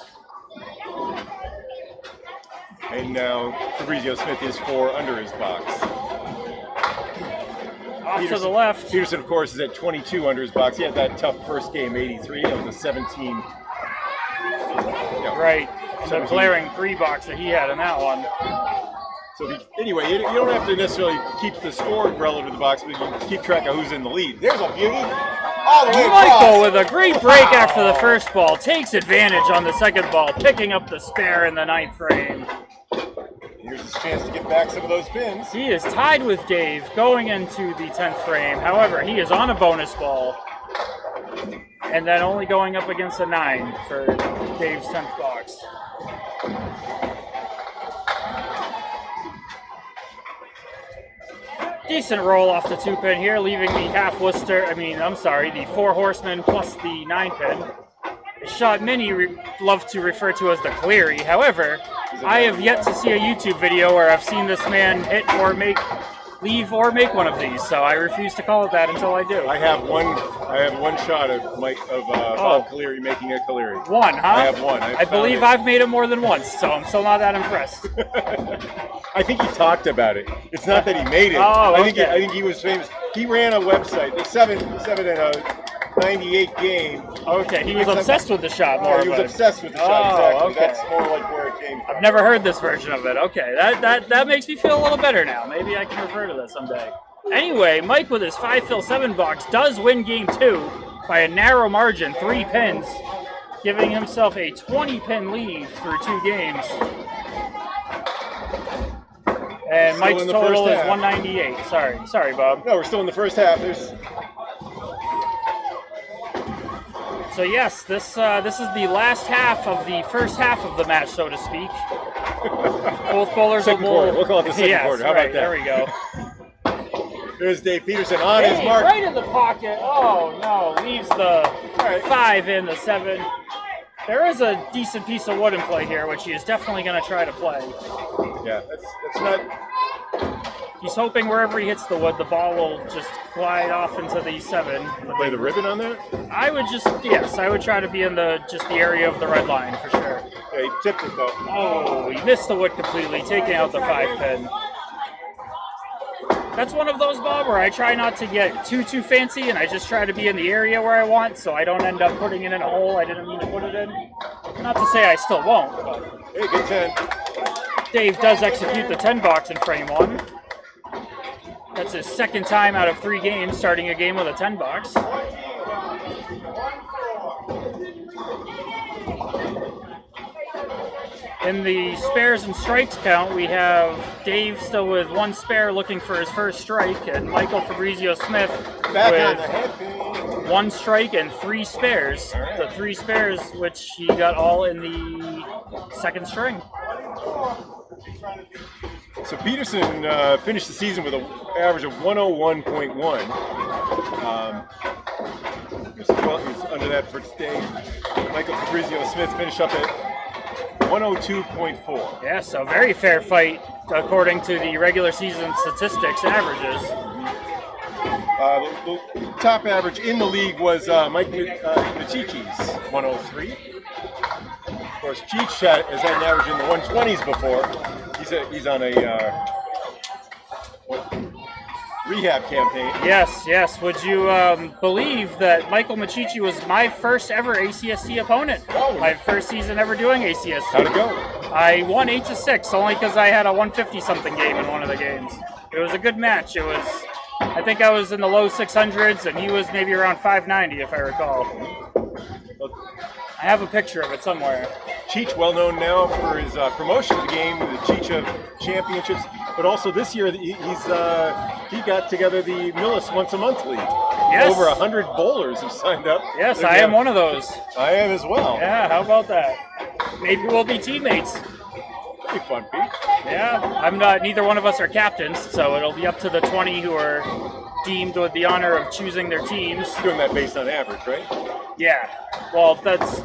And now Fabrizio-Smith is 4 under his box.
Off to the left.
Peterson, of course, is at 22 under his box. He had that tough first game, 83. That was a 17.
Right. The glaring 3 box that he had in that one.
So anyway, you don't have to necessarily keep the score relative to the box, but you can keep track of who's in the lead. There's a beauty. All the way across.
Michael with a great break after the first ball takes advantage on the second ball, picking up the spare in the 9th frame.
Here's his chance to get back some of those pins.
He is tied with Dave going into the 10th frame. However, he is on a bonus ball. And then only going up against a 9 for Dave's 10th box. Decent roll off the 2 pin here, leaving the the 4 horsemen plus the 9 pin. A shot many love to refer to as the Cleary. However, I have yet to see a YouTube video where I've seen this man hit or leave or make one of these, so I refuse to call it that until I do.
I have one shot of Bob Cleary making a Cleary.
One, huh?
I have one.
I believe I've made it more than once, so I'm still not that impressed.
I think he talked about it. It's not that he made it.
Oh,
I think he was famous. He ran a website, the 7 and a 98 game.
Okay, he was obsessed with the shot more.
He was obsessed with the shot, exactly.
Okay.
That's more like where it came from.
I've never heard this version of it. Okay, that makes me feel a little better now. Maybe I can refer to that someday. Anyway, Mike with his 5-fill-7 box does win game 2 by a narrow margin, 3 pins, giving himself a 20-pin lead through 2 games. And
Still
Mike's total is 198. Sorry, Bob.
No, we're still in the first half.
So yes, this is the last half of the first half of the match, so to speak. Both bowlers
second quarter. We'll call it the second quarter. How about that?
There we go.
There's Dave Peterson on his mark.
Right in the pocket. Oh no, leaves the 5 in the 7. There is a decent piece of wood in play here, which he is definitely going to try to play.
Yeah, that's not.
He's hoping wherever he hits the wood, the ball will just glide off into the 7.
Play the ribbon on that?
I would try to be in the area of the red line for sure.
Yeah, he tipped it though.
Oh, he missed the wood completely, taking out the 5 pin. That's one of those, Bob, where I try not to get too fancy, and I just try to be in the area where I want, so I don't end up putting it in a hole I didn't mean to put it in. Not to say I still won't, but...
Hey, good 10.
Dave does execute the 10 box in frame 1. That's his second time out of 3 games starting a game with a 10 box. In the spares and strikes count, we have Dave still with 1 spare looking for his first strike, and Michael Fabrizio-Smith with 1 strike and 3 spares. Right. The 3 spares, which he got all in the 2nd string.
So Peterson finished the season with an average of 101.1. He's under that for today. Michael Fabrizio-Smith finished up at 102.4.
Yeah, so very fair fight according to the regular season statistics averages.
The top average in the league was Mike Michici's 103. course, Cheech has had an average in the 120s before. He's on a rehab campaign.
Yes. Would you believe that Michael Machichi was my first ever ACST opponent?
Oh,
my first season ever doing ACST.
How'd it go?
I won 8-6, only because I had a 150-something game in one of the games. It was a good match. I think I was in the low 600s, and he was maybe around 590, if I recall. I have a picture of it somewhere.
Cheech, well known now for his promotion of the game, the Cheech of Championships, but also this year he got together the Millis Once a Month League.
Yes.
Over 100 bowlers have signed up.
Yes, I am one of those.
I am as well.
Yeah, how about that? Maybe we'll be teammates.
That'd be fun, Pete.
Yeah, I'm not. Neither one of us are captains, so it'll be up to the 20 who are deemed with the honor of choosing their teams.
Doing that based on average, right?
Yeah. Well, that's.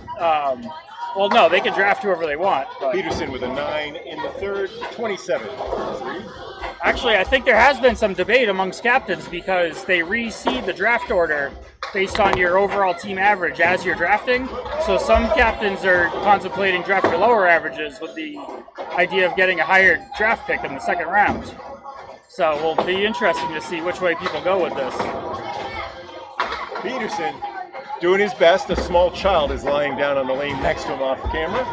Well, no, they can draft whoever they want. But
Peterson with a 9 in the third, 27.
actually, I think there has been some debate amongst captains because they reseed the draft order based on your overall team average as you're drafting. So some captains are contemplating drafting lower averages with the idea of getting a higher draft pick in the second round. So it will be interesting to see which way people go with this.
Peterson doing his best. A small child is lying down on the lane next to him off camera.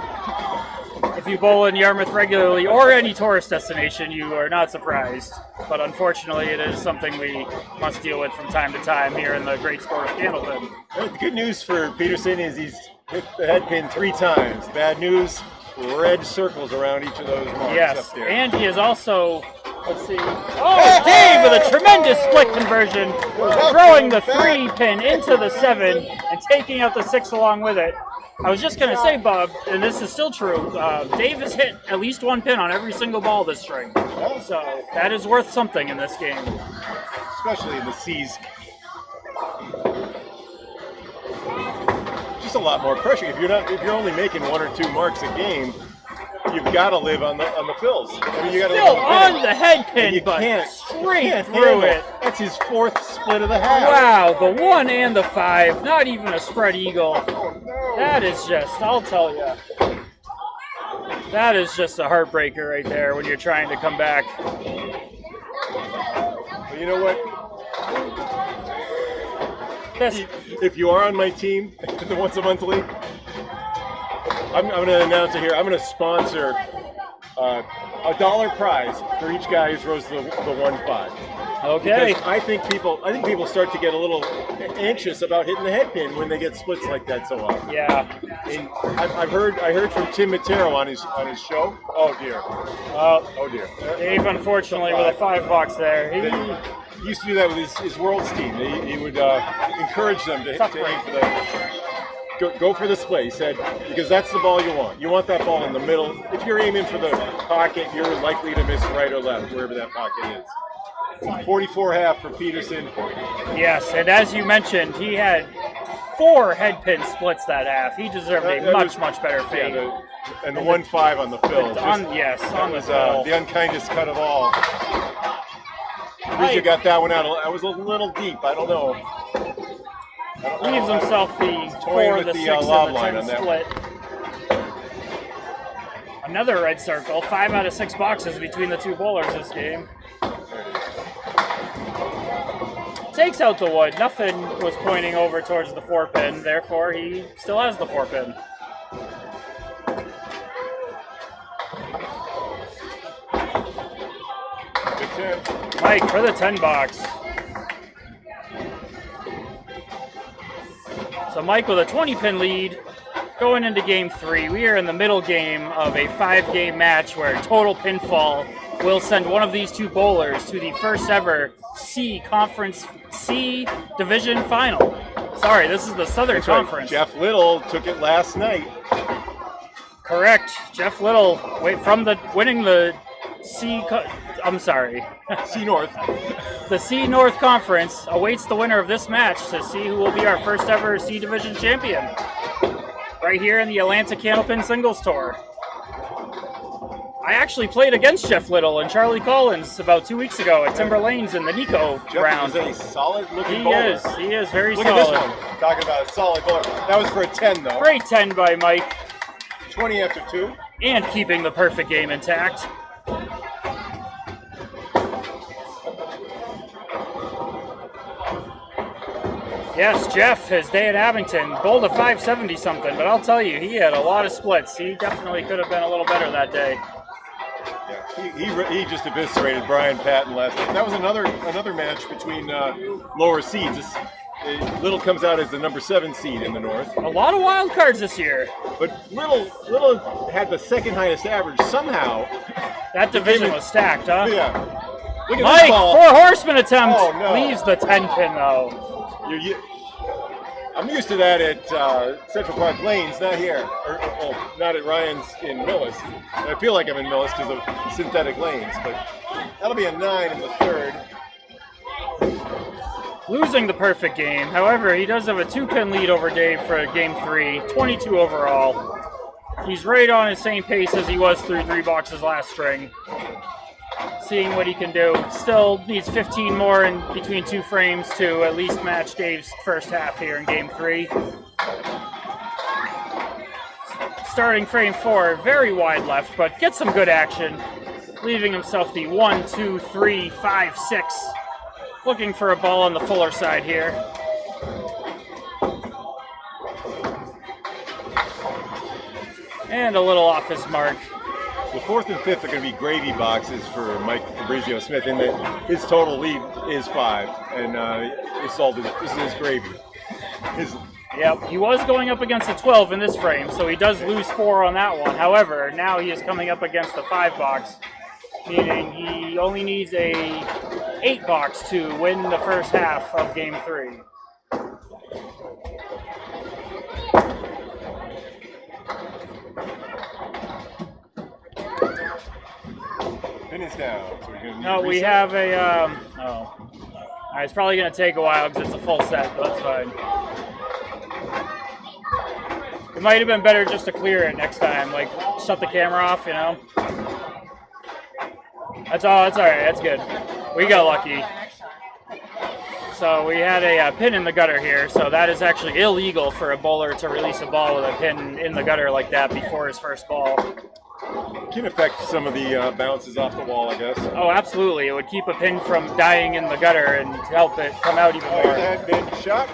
If you bowl in Yarmouth regularly or any tourist destination, you are not surprised. But unfortunately, it is something we must deal with from time to time here in the great sport of Candlepin.
The good news for Peterson is he's hit the head pin 3 times. Bad news, red circles around each of those marks
Yes,
up there.
and he is also, let's see, Dave with a tremendous split conversion, throwing the 3 pin into the 7 and taking out the 6 along with it. I was just going to say, Bob, and this is still true, Dave has hit at least 1 pin on every single ball this string. So that is worth something in this game.
Especially in the C's. Just a lot more pressure. If you're only making 1 or 2 marks a game, you've got to live on the fills. I mean, you got to
Still on the head pin, but
can't
straight through it.
That's his 4th split of the half.
Wow, the 1 and the 5, not even a spread eagle. That is just, I'll tell you, that is just a heartbreaker right there when you're trying to come back.
But you know what? If you are on my team, the Once a Month League, I'm going to announce it here. I'm going to sponsor a $1 prize for each guy who throws the 1-5.
Okay.
Because I think people start to get a little anxious about hitting the head pin when they get splits like that so often.
Yeah.
And I heard from Tim Matero on his show. Oh dear. Oh dear.
Dave, unfortunately, with a 5 box there.
He used to do that with his Worlds team. He would encourage them to aim for the. Go for the split, he said, because that's the ball you want. You want that ball in the middle. If you're aiming for the pocket, you're likely to miss right or left, wherever that pocket is. 44.5 for Peterson.
Yes, and as you mentioned, he had 4 head pin splits that half. He deserved a much better fate.
Yeah, and the 1-5 on the fill.
On the fill.
The unkindest cut of all. Fabrizio got that one out. I was a little deep. I don't know.
Leaves himself the 4, the 6, and the 10 split. Another red circle. 5 out of 6 boxes between the 2 bowlers this game. Takes out the wood. Nothing was pointing over towards the 4 pin. Therefore, he still has the 4 pin.
Good 10.
Mike for the 10 box. So Mike with a 20 pin lead going into game 3. We are in the middle game of a 5-game match where total pinfall will send one of these 2 bowlers to the first ever C Division Final. Sorry, this is the Southern Conference.
Right. Jeff Little took it last night.
Correct. Jeff Little, winning the C
North.
The C North Conference awaits the winner of this match to see who will be our first ever C Division champion. Right here in the Atlanta Candlepin Singles Tour. I actually played against Jeff Little and Charlie Collins about 2 weeks ago at Timber Lanes in the Nico round.
Jeff is a solid-looking bowler.
He is very
Look
solid.
Look at this one. Talking about a solid bowler. That was for a 10, though.
Great 10 by Mike.
20 after 2.
And keeping the perfect game intact. Yes, Jeff, his day at Abington, bowled a 570 something, but I'll tell you, he had a lot of splits. He definitely could have been a little better that day.
Yeah, he just eviscerated Brian Patton last night. That was another match between lower seeds. Little comes out as the number 7 seed in the North.
A lot of wild cards this year.
But Little had the second highest average somehow.
That division was stacked, huh?
Yeah. Look at
Mike,
this ball.
4 horseman attempt.
Oh, no.
Leaves the 10 pin though.
I'm used to that at Central Park Lanes, not here. Not at Ryan's in Millis. And I feel like I'm in Millis because of synthetic lanes, but that'll be a 9 in the third.
Losing the perfect game. However, he does have a 2-pin lead over Dave for game 3, 22 overall. He's right on his same pace as he was through 3 boxes last string. Seeing what he can do. Still needs 15 more in between 2 frames to at least match Dave's first half here in game 3. Starting frame 4, very wide left, but gets some good action, leaving himself the 1, 2, 3, 5, 6. Looking for a ball on the fuller side here. And a little off his mark.
The 4th and 5th are going to be gravy boxes for Mike Fabrizio-Smith, and his total lead is 5, and this is his gravy.
Yep, he was going up against a 12 in this frame, so he does lose 4 on that one. However, now he is coming up against a 5 box, meaning he only needs a 8 box to win the first half of game 3.
Pin is down. So we're gonna need
No, we have a, All right, it's probably going to take a while because it's a full set, but that's fine. It might have been better just to clear it next time, like shut the camera off, you know? That's all right, that's good. We got lucky. So we had a pin in the gutter here, so that is actually illegal for a bowler to release a ball with a pin in the gutter like that before his first ball.
Can affect some of the bounces off the wall, I guess.
Oh, absolutely. It would keep a pin from dying in the gutter and help it come out even more.
That been shot.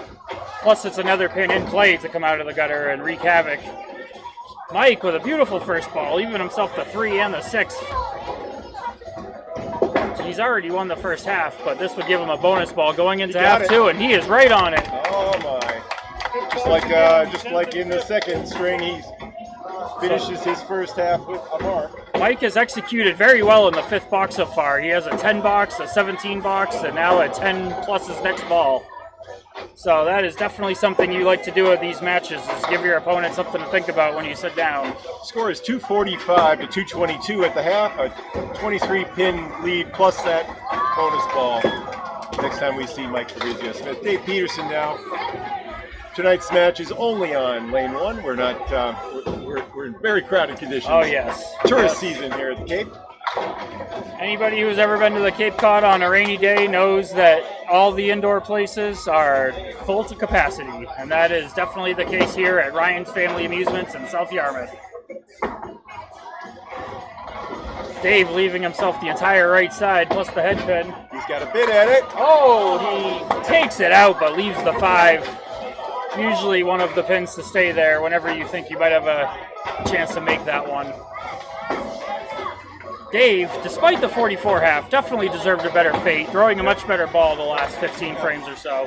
Plus, it's another pin in play to come out of the gutter and wreak havoc. Mike with a beautiful first ball, leaving himself the 3 and the 6. He's already won the first half, but this would give him a bonus ball going into half 2, and he is right on it.
Oh my! Just like in the second string, he finishes his first half with a mark.
Mike has executed very well in the 5th box so far. He has a 10 box, a 17 box, and now a 10 plus his next ball. So that is definitely something you like to do at these matches, is give your opponent something to think about when you sit down.
Score is 245 to 222 at the half, a 23-pin lead plus that bonus ball. Next time we see Mike Fabrizio-Smith. Dave Peterson now. Tonight's match is only on lane 1. We're not. We're in very crowded conditions.
Oh yes.
Tourist season here at the Cape.
Anybody who's ever been to the Cape Cod on a rainy day knows that all the indoor places are full to capacity, and that is definitely the case here at Ryan's Family Amusements in South Yarmouth. Dave leaving himself the entire right side plus the head pin.
He's got a bit at it.
Oh, he takes it out but leaves the 5. Usually one of the pins to stay there whenever you think you might have a chance to make that one. Dave, despite the 44 half, definitely deserved a better fate, throwing a much better ball the last 15 frames or so.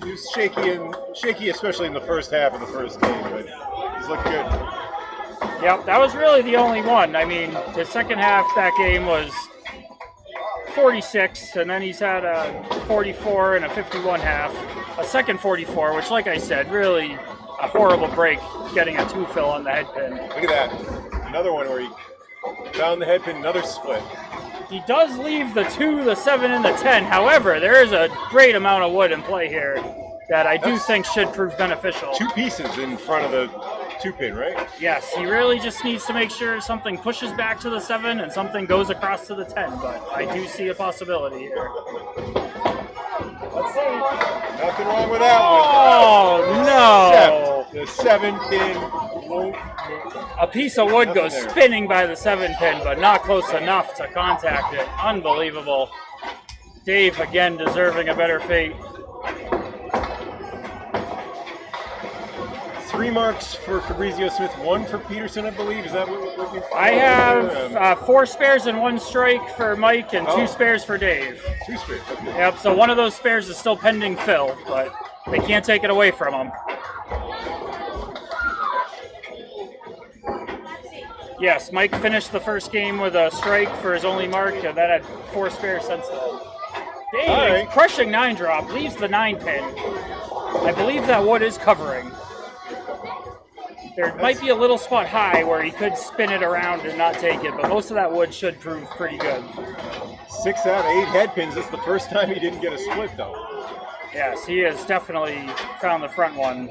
He was shaky, especially in the first half of the first game, but he's looked good.
Yep, that was really the only one. I mean, the second half that game was 46, and then he's had a 44 and a 51 half, a second 44, which, like I said, really a horrible break, getting a 2 fill on the head pin.
Look at that. Another one where he found the head pin, another split.
He does leave the 2, the 7, and the 10. However, there is a great amount of wood in play here that I do think should prove beneficial.
2 pieces in front of the 2-pin, right?
Yes, he really just needs to make sure something pushes back to the 7 and something goes across to the 10, but I do see a possibility here.
Let's see. Nothing wrong with that one.
Oh, no!
Except the 7-pin won't move.
A piece of wood goes
Nothing there.
spinning by the 7-pin, but not close enough to contact it. Unbelievable. Dave, again, deserving a better fate.
3 marks for Fabrizio-Smith, 1 for Peterson, I believe. Is that what we
I have 4 spares and 1 strike for Mike and 2 spares for Dave.
2 spares. Okay.
Yep, so one of those spares is still pending fill, but they can't take it away from him. Yes, Mike finished the first game with a strike for his only mark, and that had 4 spares since then. Dave,
right.
crushing 9-drop, leaves the 9-pin. I believe that wood is covering. There might be a little spot high where he could spin it around and not take it, but most of that wood should prove pretty good.
6 out of 8 head pins. This is the first time he didn't get a split, though.
Yes, he has definitely found the front one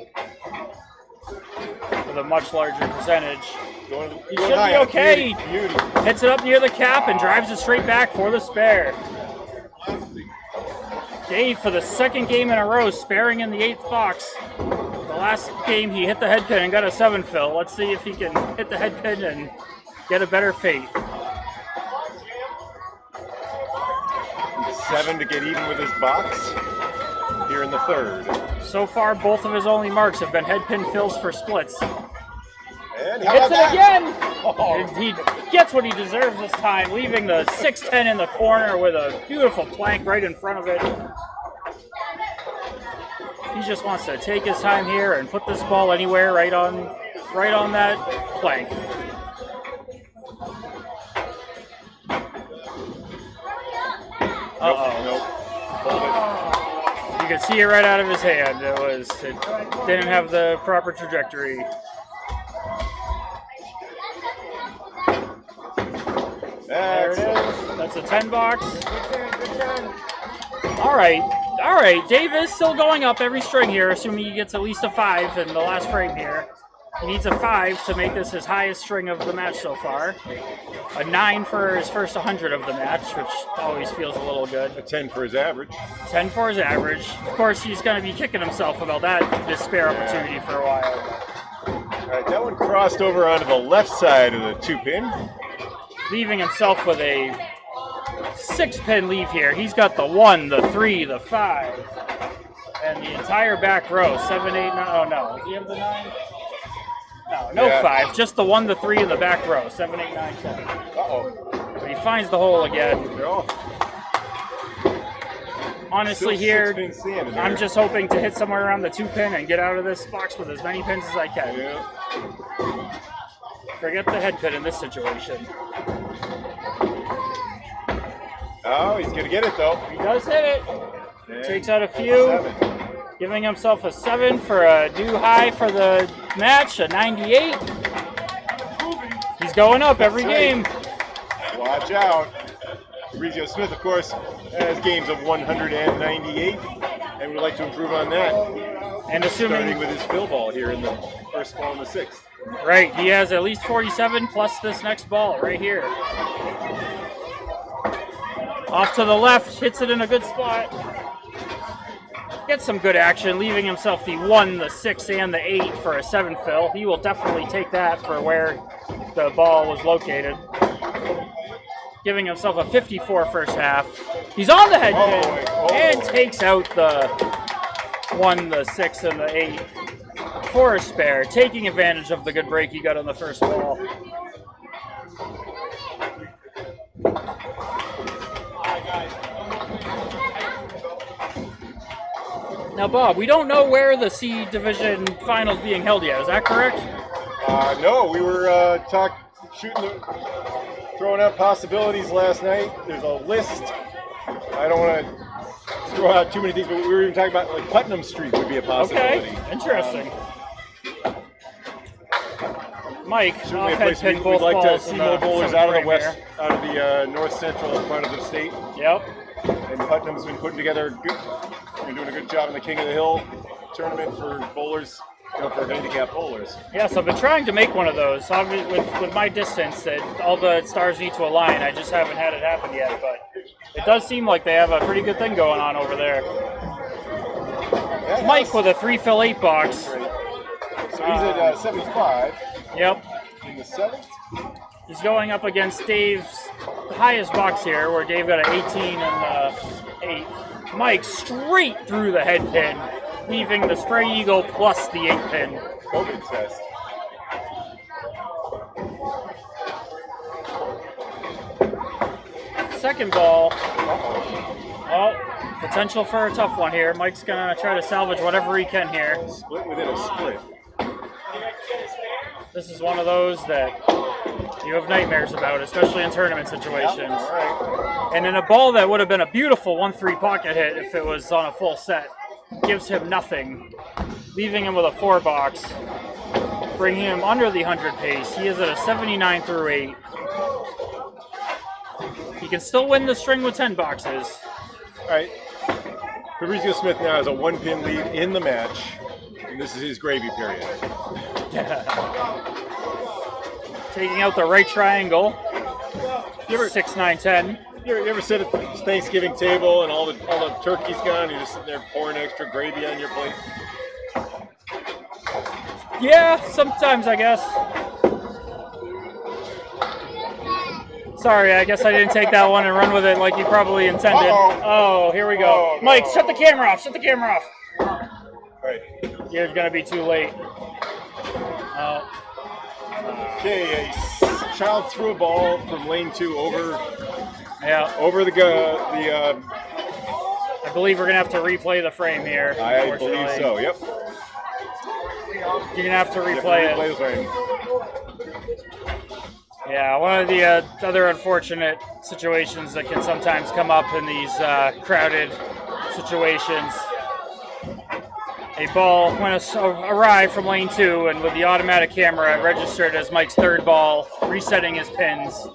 with a much larger percentage. He should be okay.
Beauty.
Hits it up near the cap and drives it straight back for the spare. Dave, for the 2nd game in a row, sparing in the 8th box. The last game he hit the head pin and got a 7 fill. Let's see if he can hit the head pin and get a better fate.
7 to get even with his box here in the 3rd.
So far, both of his only marks have been head pin fills for splits.
And
Hits it again!
Oh.
And he gets what he deserves this time, leaving the 6-10 in the corner with a beautiful plank right in front of it. He just wants to take his time here and put this ball anywhere right on that plank. Uh-oh.
Nope. Hold
You could see it right out of his hand. It didn't have the proper trajectory. There it is. That's a 10 box. All right. Dave is still going up every string here, assuming he gets at least a 5 in the last frame here. He needs a 5 to make this his highest string of the match so far. A 9 for his first 100 of the match, which always feels a little good.
A 10 for his average.
10 for his average. Of course, he's going to be kicking himself about this spare opportunity for a while.
All right, that one crossed over onto the left side of the 2-pin.
Leaving himself with a 6-pin leave here. He's got the 1, the 3, the 5, and the entire back row. 7, 8, 9. Oh no, does he have the 9? No,
Yeah.
5. Just the 1, the 3, and the back row. 7, 8, 9, 10.
Uh-oh.
But he finds the hole again.
No.
Honestly,
Still
here,
6-pin sand in there.
I'm just hoping to hit somewhere around the 2-pin and get out of this box with as many pins as I can.
Yeah.
Forget the head pin in this situation.
Oh, he's going to get it, though.
He does hit it.
And
Takes out a few.
7.
Giving himself a 7 for a new high for the match, a 98. He's going up every game.
Watch out. Fabrizio-Smith, of course, has games of 198, and would like to improve on that.
And
Starting
assuming,
with his fill ball here in the first ball in the 6th.
right, he has at least 47 plus this next ball right here. Off to the left, hits it in a good spot. Gets some good action, leaving himself the 1, the 6, and the 8 for a 7 fill. He will definitely take that for where the ball was located. Giving himself a 54 first half. He's on the head pin and takes out the 1, the 6, and the 8 for a spare, taking advantage of the good break he got on the first ball. Now, Bob, we don't know where the C Division Finals being held yet. Is that correct?
No, we were throwing out possibilities last night. There's a list. I don't want to throw out too many things, but we were even talking about like Putnam Street would be a possibility.
Okay, interesting. Mike,
Certainly a
off head
place
pin
we'd
both
like to
balls
see
in
more
the
bowlers
seventh
out of the
frame
west,
there.
out of the north central part of the state.
Yep.
And Putnam's been putting together doing a good job in the King of the Hill tournament for bowlers, for handicap bowlers.
Yes, I've been trying to make one of those. Obviously, with my distance, that all the stars need to align. I just haven't had it happen yet, but it does seem like they have a pretty good thing going on over there. Mike with a 3 fill 8 box.
So he's at 75.
Yep.
In in the 7th.
He's going up against Dave's highest box here, where Dave got an 18 and 8. Mike straight through the head pin, leaving the Spray Eagle plus the 8 pin.
COVID test.
Second ball. Oh, potential for a tough one here. Mike's gonna try to salvage whatever he can here.
Split within a split.
This is one of those that you have nightmares about, especially in tournament situations.
Yep, all right.
And in a ball that would have been a beautiful 1-3 pocket hit if it was on a full set, gives him nothing, leaving him with a 4 box, bringing him under the 100 pace. He is at a 79 through 8. He can still win the string with 10 boxes.
All right. Fabrizio-Smith now has a 1-pin lead in the match, and this is his gravy period.
Taking out the right triangle.
You ever,
6, 9, 10.
you ever sit at the Thanksgiving table and all the turkey's gone, you're just sitting there pouring extra gravy on your plate?
Yeah, sometimes I guess. Sorry, I guess I didn't take that one and run with it like you probably intended. Oh, here we go. Mike, shut the camera off. Shut the camera off.
All right.
You're going to be too late. Oh.
Okay, a child threw a ball from lane 2 over the
I believe we're going to have to replay the frame here.
I believe so, yep.
You're going to have to replay it.
Replay the frame.
Yeah, one of the other unfortunate situations that can sometimes come up in these crowded situations. A ball went awry from lane 2, and with the automatic camera, it registered as Mike's 3rd ball, resetting his pins.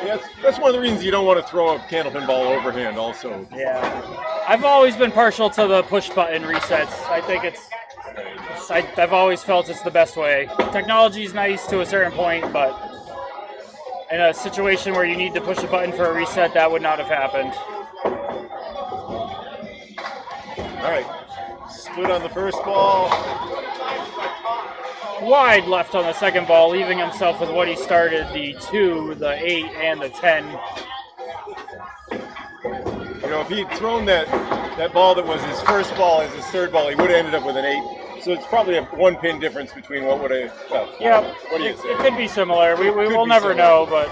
Yeah, that's one of the reasons you don't want to throw a candlepin ball overhand also.
Yeah. I've always been partial to the push button resets. I think I've always felt it's the best way. Technology is nice to a certain point, but in a situation where you need to push a button for a reset, that would not have happened.
All right. Split on the first ball.
Wide left on the second ball, leaving himself with what he started, the 2, the 8, and the 10.
You know, if he'd thrown that ball that was his first ball as his 3rd ball, he would have ended up with an 8. So it's probably a 1-pin difference between what would have.
Yeah,
what do you say?
it could be similar. We will never know, but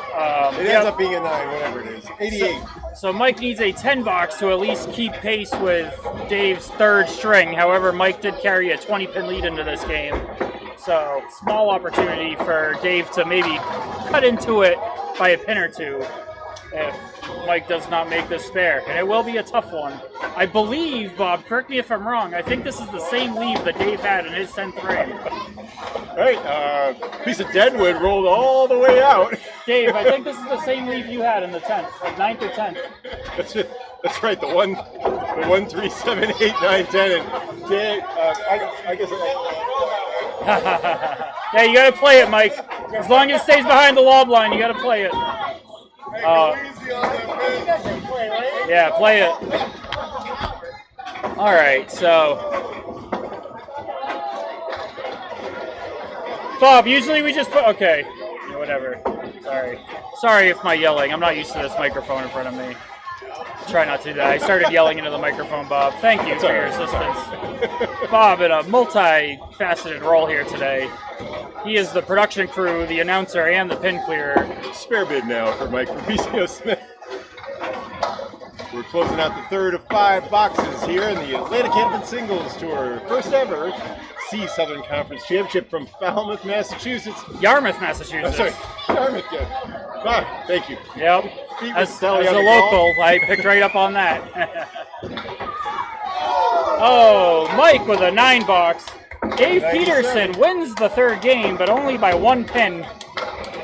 it ends up being a 9, whatever it is. 88.
So Mike needs a 10 box to at least keep pace with Dave's 3rd string. However, Mike did carry a 20-pin lead into this game. So small opportunity for Dave to maybe cut into it by a pin or 2 if Mike does not make this spare. And it will be a tough one. I believe, Bob, correct me if I'm wrong, I think this is the same leave that Dave had in his 10th frame.
All right, piece of deadwood rolled all the way out.
Dave, I think this is the same leave you had in the 10th, like 9th or 10th.
That's it. That's right, the 1, 3, 7, 8, 9, 10, and Dave, I guess.
Yeah, you got to play it, Mike. As long as it stays behind the lob line, you got to play it. Yeah, play it. All right, so Bob, usually we just put, okay, yeah, whatever. Sorry if my yelling. I'm not used to this microphone in front of me. Try not to do that. I started yelling into the microphone, Bob. Thank you for your assistance. Bob in a multi-faceted role here today. He is the production crew, the announcer, and the pin clearer.
Spare bid now for Mike Fabrizio-Smith. We're closing out the 3rd of 5 boxes here in the Atlantic Candlepin Singles Tour. First ever C Southern Conference Championship from Falmouth, Massachusetts.
Yarmouth, Massachusetts.
Sorry, Yarmouth, good. Ah, thank you.
Yep. As a local, I picked right up on that. Oh, Mike with a 9 box. Dave Peterson wins the 3rd game, but only by 1 pin.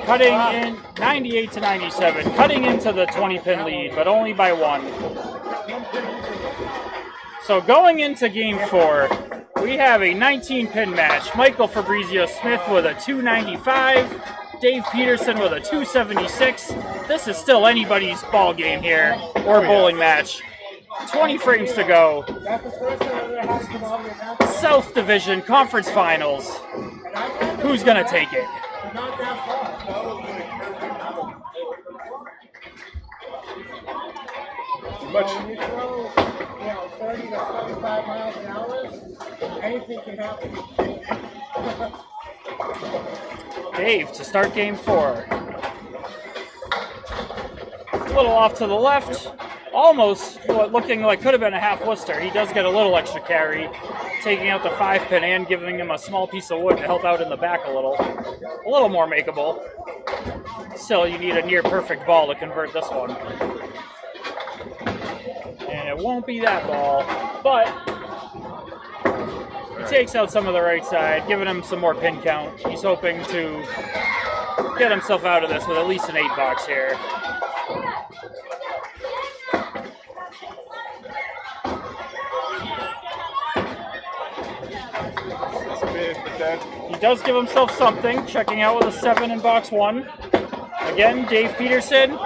Cutting in 98 to 97, cutting into the 20-pin lead, but only by 1. So going into game 4, we have a 19-pin match. Michael Fabrizio-Smith with a 295, Dave Peterson with a 276. This is still anybody's ball game here, or bowling match. 20 frames to go. South Division Conference Finals. Who's going to take it?
Not that far.
Too much.
When you throw, 30 to 45 miles an hour, anything can happen.
Dave to start game 4. A little off to the left. Almost what looking like could have been a half Worcester. He does get a little extra carry, taking out the 5-pin and giving him a small piece of wood to help out in the back a little more makeable. Still, you need a near perfect ball to convert this one. And it won't be that ball, but he takes out some of the right side, giving him some more pin count. He's hoping to get himself out of this with at least an 8 box here. He does give himself something, checking out with a 7 in box 1. Again, Dave Peterson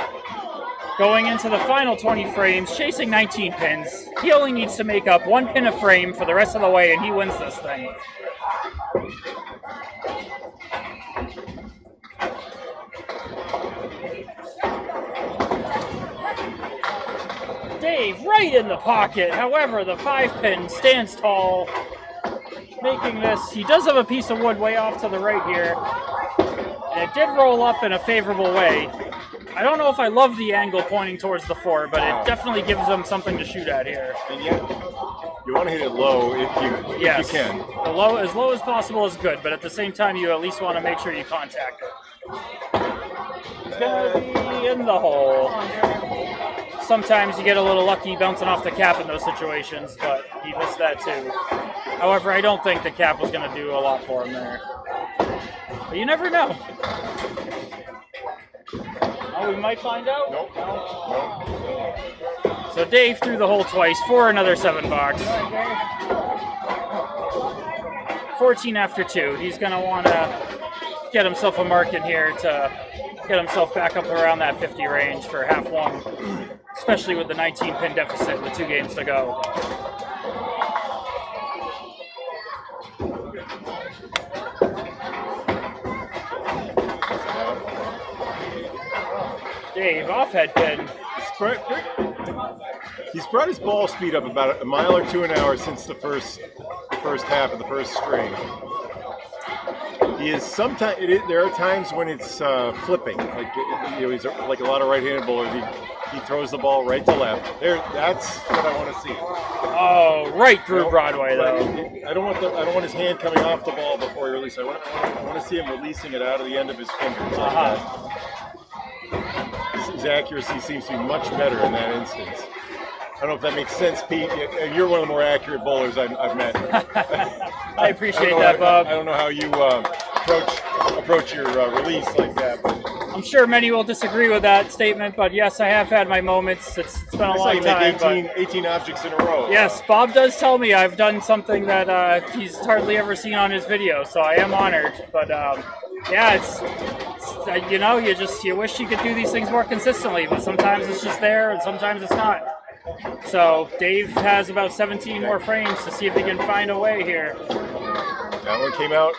going into the final 20 frames, chasing 19 pins. He only needs to make up 1 pin a frame for the rest of the way, and he wins this thing. Dave right in the pocket. However, the 5-pin stands tall, making this. He does have a piece of wood way off to the right here, and it did roll up in a favorable way. I don't know if I love the angle pointing towards the 4, but it definitely gives him something to shoot at here.
And yet, you want to hit it low if you can.
The as low as possible is good, but at the same time, you at least want to make sure you contact it. It's going to be in the hole. Sometimes you get a little lucky bouncing off the cap in those situations, but he missed that too. However, I don't think the cap was going to do a lot for him there. But you never know. Oh, we might find out.
Nope.
So Dave threw the hole twice for another 7 box. 14 after 2. He's going to want to get himself a mark in here to get himself back up around that 50 range for half 1, especially with the 19-pin deficit with 2 games to go. Dave off head pin.
He's brought his ball speed up about a mile or 2 an hour since the first half of the first string. He is sometimes. There are times when it's flipping, like he's like a lot of right-handed bowlers. He throws the ball right to left. That's what I want to see.
Oh, right through Broadway though.
I don't want his hand coming off the ball before he releases. I want to see him releasing it out of the end of his fingers. His accuracy seems to be much better in that instance. I don't know if that makes sense, Pete. You're one of the more accurate bowlers I've met.
I appreciate that, Bob.
I don't know how you approach your release like that. But
I'm sure many will disagree with that statement, but yes, I have had my moments. It's been a long time.
Make 18 objects in a row.
Yes, Bob does tell me I've done something that he's hardly ever seen on his video, so I am honored. But yeah, it's you wish you could do these things more consistently, but sometimes it's just there and sometimes it's not. So Dave has about 17 more frames to see if he can find a way here.
That one came out,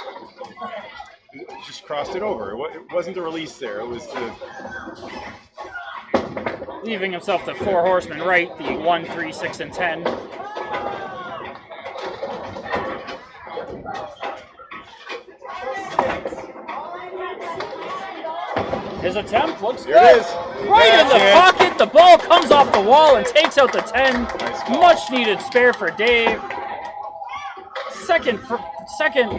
just crossed it over. It wasn't the release there. It was
leaving himself to 4 horsemen right, the 1, 3, 6, and 10. His attempt looks good.
It is.
Right in the pocket. The ball comes off the wall and takes out the 10. Much needed spare for Dave. Second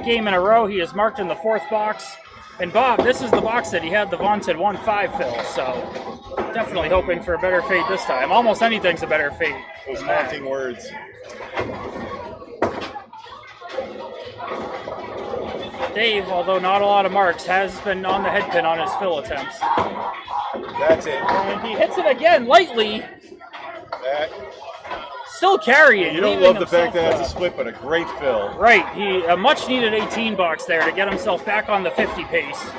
game in a row he is marked in the 4th box. And Bob, this is the box that he had the vaunted 1-5 fill. So definitely hoping for a better fate this time. Almost anything's a better fate.
Those haunting words.
Dave, although not a lot of marks, has been on the head pin on his fill attempts.
That's it.
And he hits it again lightly. Still carrying.
You don't love the fact that that's a split, but a great fill.
Right. A much needed 18 box there to get himself back on the 50 pace.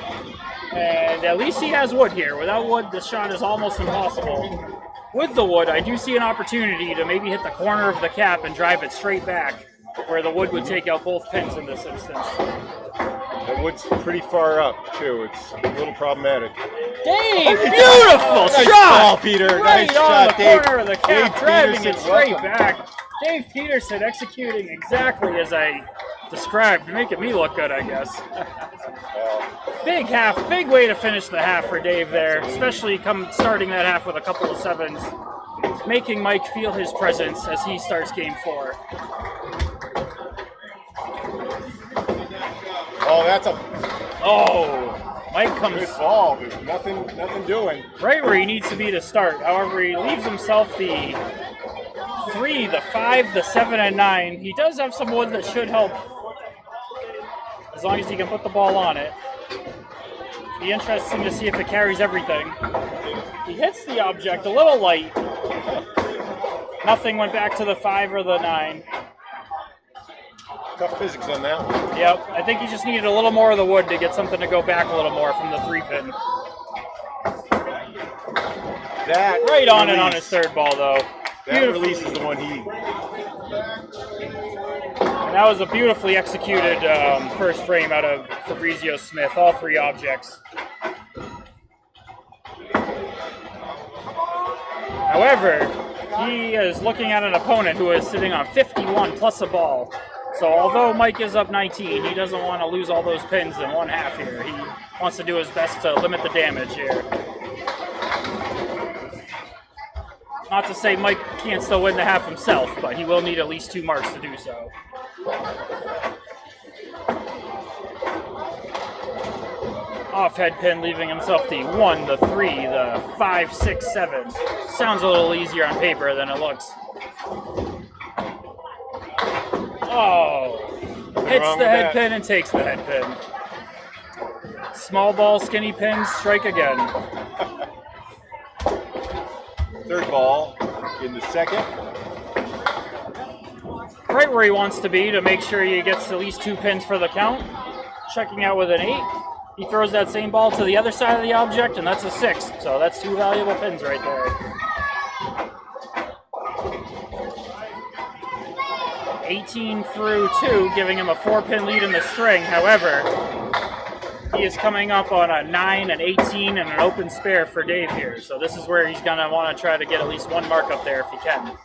And at least he has wood here. Without wood, this shot is almost impossible. With the wood, I do see an opportunity to maybe hit the corner of the cap and drive it straight back, where the wood would take out both pins in this instance.
That wood's pretty far up, too. It's a little problematic.
Dave, beautiful
Nice
shot!
ball, Peter.
Right
Nice
on
shot,
the
Dave.
corner of the cap,
Dave
driving
Peterson,
it straight
welcome.
back. Dave Peterson executing exactly as I described, making me look good, I guess. Big half, big way to finish the half for Dave there, especially starting that half with a couple of sevens, making Mike feel his presence as he starts game 4.
Oh, that's a
Mike comes
good ball. There's nothing doing.
right where he needs to be to start. However, he leaves himself the 3, the 5, the 7, and 9. He does have some wood that should help as long as he can put the ball on it. Be interesting to see if it carries everything. He hits the object a little light. Nothing went back to the 5 or the 9.
Tough physics on that one.
Yep, I think he just needed a little more of the wood to get something to go back a little more from the 3-pin.
That
Right on
release,
it on his third ball, though.
That release is the one he...
And that was a beautifully executed first frame out of Fabrizio-Smith, all 3 objects. However, he is looking at an opponent who is sitting on 51 plus a ball. So although Mike is up 19, he doesn't want to lose all those pins in one half here. He wants to do his best to limit the damage here. Not to say Mike can't still win the half himself, but he will need at least 2 marks to do so. Off head pin, leaving himself the 1, the 3, the 5, 6, 7. Sounds a little easier on paper than it looks. Oh, hits the head pin and takes the head pin. Small ball, skinny pins, strike again.
Third ball in the second.
Right where he wants to be to make sure he gets at least 2 pins for the count. Checking out with an 8. He throws that same ball to the other side of the object, and that's a 6. So that's 2 valuable pins right there. 18 through 2, giving him a 4-pin lead in the string. However, he is coming up on a 9, an 18, and an open spare for Dave here. So this is where he's going to want to try to get at least 1 mark up there if he can.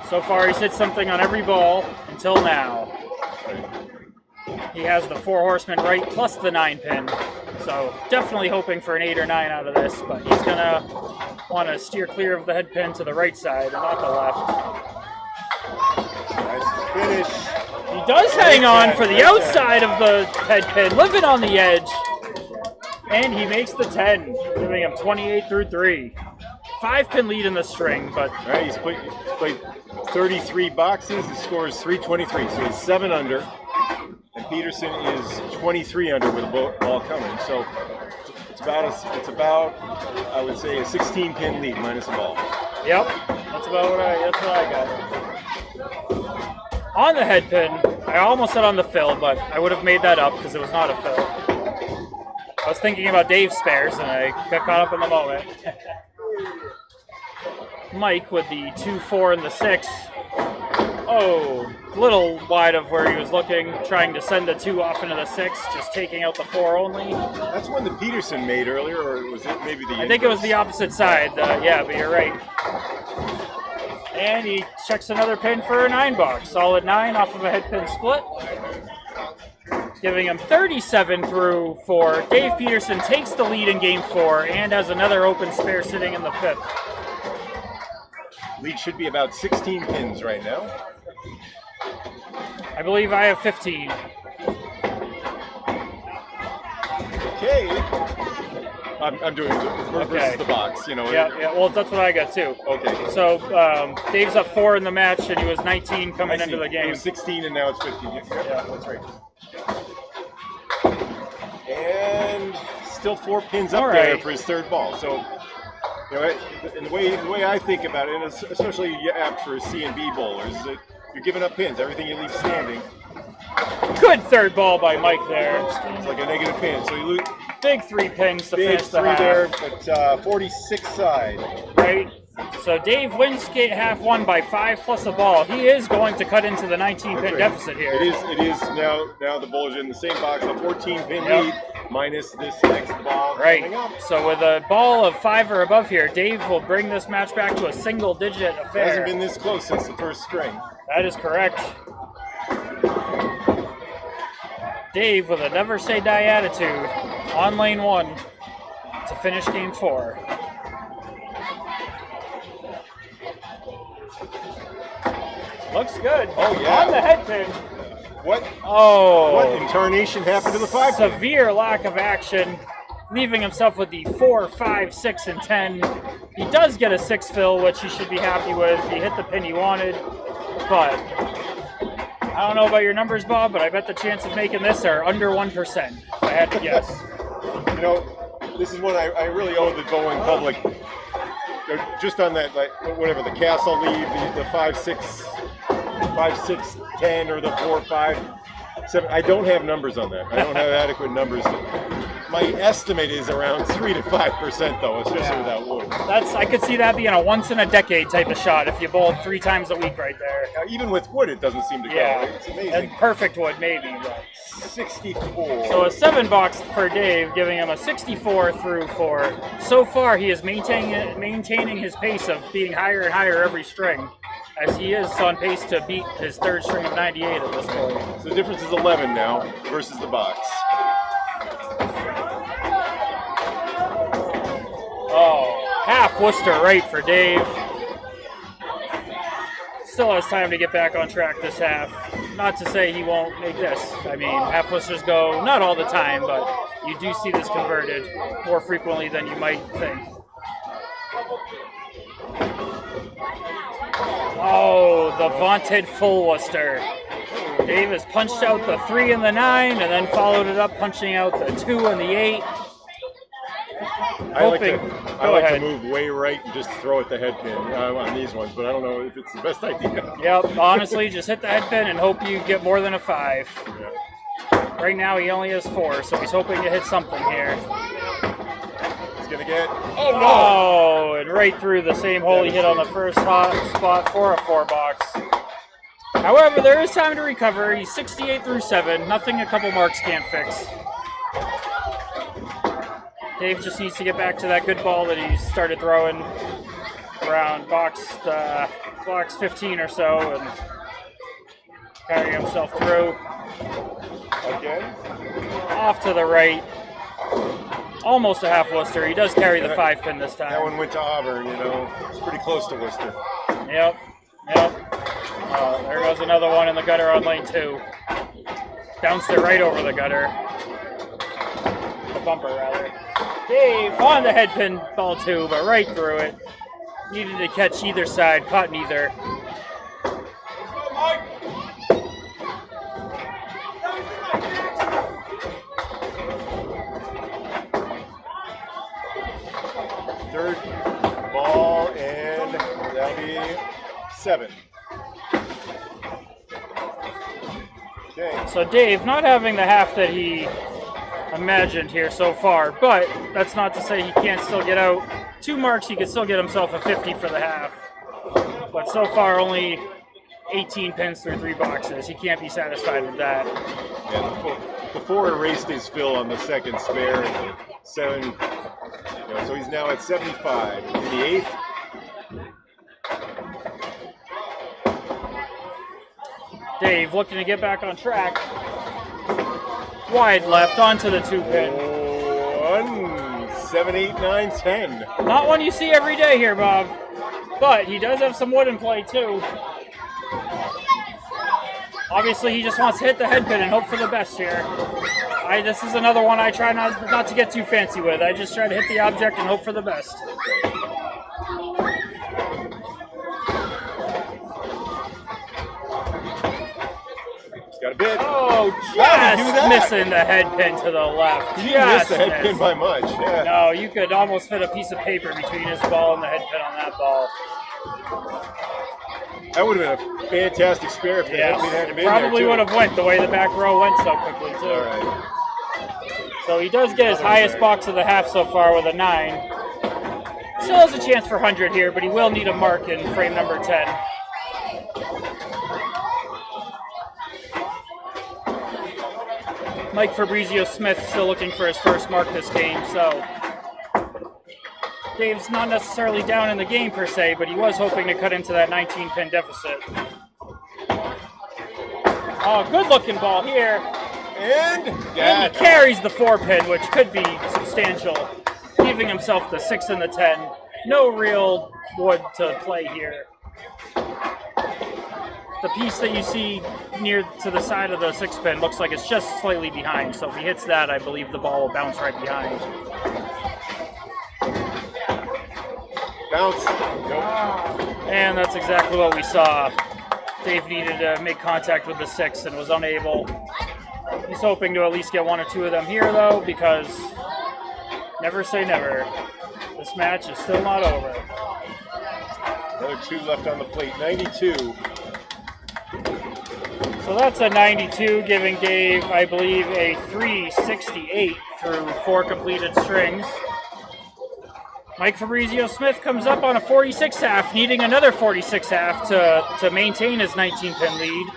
So far, he's hit something on every ball until now. He has the 4 horsemen right plus the 9-pin. So definitely hoping for an 8 or 9 out of this, but he's going to want to steer clear of the head pin to the right side and not the left.
Nice finish.
He does hang on for the outside of the head pin, living on the edge. And he makes the 10, giving him 28 through 3. 5-pin lead in the string, but...
All right, he's played 33 boxes. He scores 323, so he's 7 under. And Peterson is 23 under with a ball coming. So it's about I would say a 16-pin lead minus a ball.
Yep, that's what I got. On the head pin, I almost said on the fill, but I would have made that up because it was not a fill. I was thinking about Dave's spares, and I got caught up in the moment. Mike with the 2, 4, and the 6. Oh, a little wide of where he was looking, trying to send the 2 off into the 6, just taking out the 4 only.
That's one that Peterson made earlier, or was it maybe the
I think it was the opposite side, yeah, but you're right. And he checks another pin for a 9 box. Solid 9 off of a head pin split. Giving him 37 through 4. Dave Peterson takes the lead in game 4 and has another open spare sitting in the 5th.
Lead should be about 16 pins right now.
I believe I have 15.
Okay. I'm doing it versus the box, you know.
Yeah, well, that's what I got too.
Okay.
So Dave's up 4 in the match, and he was 19 coming into the game.
It was 16, and now it's 15. Yeah, that's right. And still 4 pins up there for his third ball. So, you know, and the way I think about it, and especially apt for C and B bowlers, is that you're giving up pins. Everything you leave standing.
Good third ball by Mike there.
It's like a negative pin. So you lose.
Big 3 pins to
Big
finish the
3
half.
there, but 46 side.
Right. So Dave wins skate half one by 5 plus a ball. He is going to cut into the 19-pin deficit here.
It is now the Bulls are in the same box, a 14-pin
Yep.
lead minus this next ball coming up.
Right. So with a ball of 5 or above here, Dave will bring this match back to a single-digit affair.
It hasn't been this close since the first string.
That is correct. Dave with a never say die attitude on lane 1 to finish game 4. Looks good.
Oh, yeah.
On the head pin.
What
Oh.
incarnation happened to the 5 pin?
Severe lack of action, leaving himself with the 4, 5, 6, and 10. He does get a 6 fill, which he should be happy with. He hit the pin he wanted, but I don't know about your numbers, Bob, but I bet the chance of making this are under 1%, if I had to guess.
You know, this is what I really owe the bowling public. Just on that, like, whatever, the castle lead, the 5, 6, 10, or the 4, 5, 7. I don't have numbers on that. I don't have adequate numbers. My estimate is around 3 to 5%, though, especially without wood.
I could see that being a once-in-a-decade type of shot if you bowl 3 times a week right there.
Even with wood, it doesn't seem to go. It's amazing.
And perfect wood, maybe. But.
64.
So a 7 box for Dave, giving him a 64 through 4. So far, he is maintaining his pace of being higher and higher every string, as he is on pace to beat his 3rd string of 98 at this point.
So the difference is 11 now versus the box.
Oh, half Worcester right for Dave. Still has time to get back on track this half. Not to say he won't make this. I mean, half Worcesters go not all the time, but you do see this converted more frequently than you might think. Oh, the vaunted full Worcester. Dave has punched out the 3 and the 9, and then followed it up punching out the 2 and the 8.
I like to move way right and just throw at the head pin on these ones, but I don't know if it's the best idea.
Yep, honestly, just hit the head pin and hope you get more than a 5.
Yeah.
Right now he only has 4, so he's hoping to hit something here.
He's going to get...
Oh, and right through the same hole he hit on the first hot spot for a 4 box. However, there is time to recover. He's 68 through 7, nothing a couple marks can't fix. Dave just needs to get back to that good ball that he started throwing around box 15 or so and carry himself through.
Again?
Off to the right. Almost a half Worcester. He does carry the 5 pin this time.
That one went to Auburn, you know. It's pretty close to Worcester.
Yep. There goes another one in the gutter on lane 2. Bounced it right over the gutter. The bumper, rather. Dave on the head pin ball 2, but right through it. Needed to catch either side, caught neither.
Third ball, and that'll be 7. Okay.
So Dave not having the half that he imagined here so far, but that's not to say he can't still get out 2 marks. He could still get himself a 50 for the half, but so far only 18 pins through 3 boxes. He can't be satisfied with that.
Yeah, the 4 erased his fill on the second spare, and the 7, so he's now at 75. In the 8th,
Dave looking to get back on track. Wide left onto the 2 pin.
1, 7, 8, 9, 10.
Not one you see every day here, Bob, but he does have some wood in play too. Obviously, he just wants to hit the head pin and hope for the best here. This is another one I try not to get too fancy with. I just try to hit the object and hope for the best.
Got a bit.
Oh,
How did he do
just
that?
missing the head pin to the left.
He missed the head pin by much. Yeah.
No, you could almost fit a piece of paper between his ball and the head pin on that ball.
That would have been a fantastic spare if the head pin hadn't been there,
Probably
too.
would have went the way the back row went so quickly, too.
All right.
So he does get his highest box of the half so far with a 9. Still has a chance for 100 here, but he will need a mark in frame number 10. Mike Fabrizio-Smith still looking for his first mark this game, so Dave's not necessarily down in the game per se, but he was hoping to cut into that 19-pin deficit. Oh, good-looking ball here.
And
he carries the 4-pin, which could be substantial, leaving himself the 6 and the 10. No real wood to play here. The piece that you see near to the side of the 6-pin looks like it's just slightly behind, so if he hits that, I believe the ball will bounce right behind.
Bounce. Nope.
And that's exactly what we saw. Dave needed to make contact with the 6 and was unable. He's hoping to at least get 1 or 2 of them here, though, because never say never. This match is still not over.
Another 2 left on the plate. 92.
So that's a 92, giving Dave, I believe, a 368 through 4 completed strings. Mike Fabrizio-Smith comes up on a 46.5, needing another 46.5 to maintain his 19-pin lead.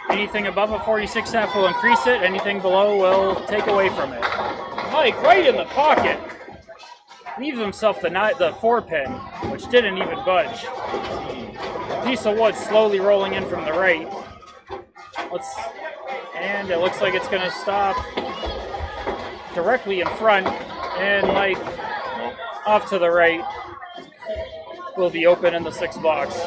Anything above a 46.5 will increase it. Anything below will take away from it. Mike right in the pocket. Leaves himself the 4-pin, which didn't even budge. A piece of wood slowly rolling in from the right. And it looks like it's going to stop directly in front. And Mike, off to the right, will be open in the 6 box.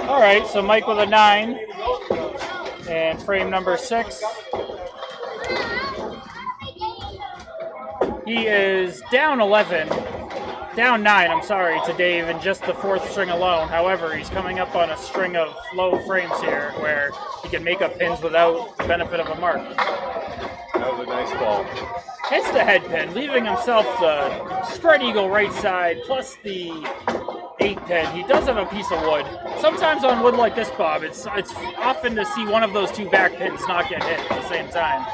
All right, so Mike with a 9 and frame number 6. He is down 11, down 9, I'm sorry, to Dave in just the 4th string alone. However, he's coming up on a string of low frames here where he can make up pins without the benefit of a mark.
That was a nice ball.
Hits the head pin, leaving himself the spread eagle right side plus the 8-pin. He does have a piece of wood. Sometimes on wood like this, Bob, it's often to see one of those 2 back pins not get hit at the same time.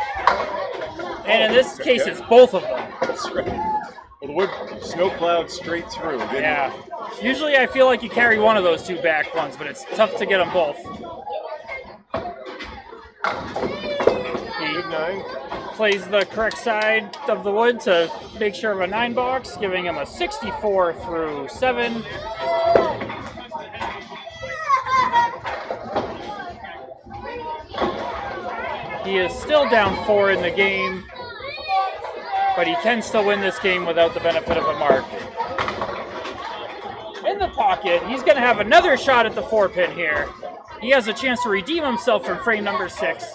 And in this case, it's both of them.
That's right. Well, the wood snow plowed straight through.
Yeah. Usually I feel like you carry one of those 2 back ones, but it's tough to get them both. He
Good 9.
plays the correct side of the wood to make sure of a 9 box, giving him a 64 through 7. He is still down 4 in the game, but he can still win this game without the benefit of a mark. In the pocket, he's going to have another shot at the 4-pin here. He has a chance to redeem himself from frame number 6.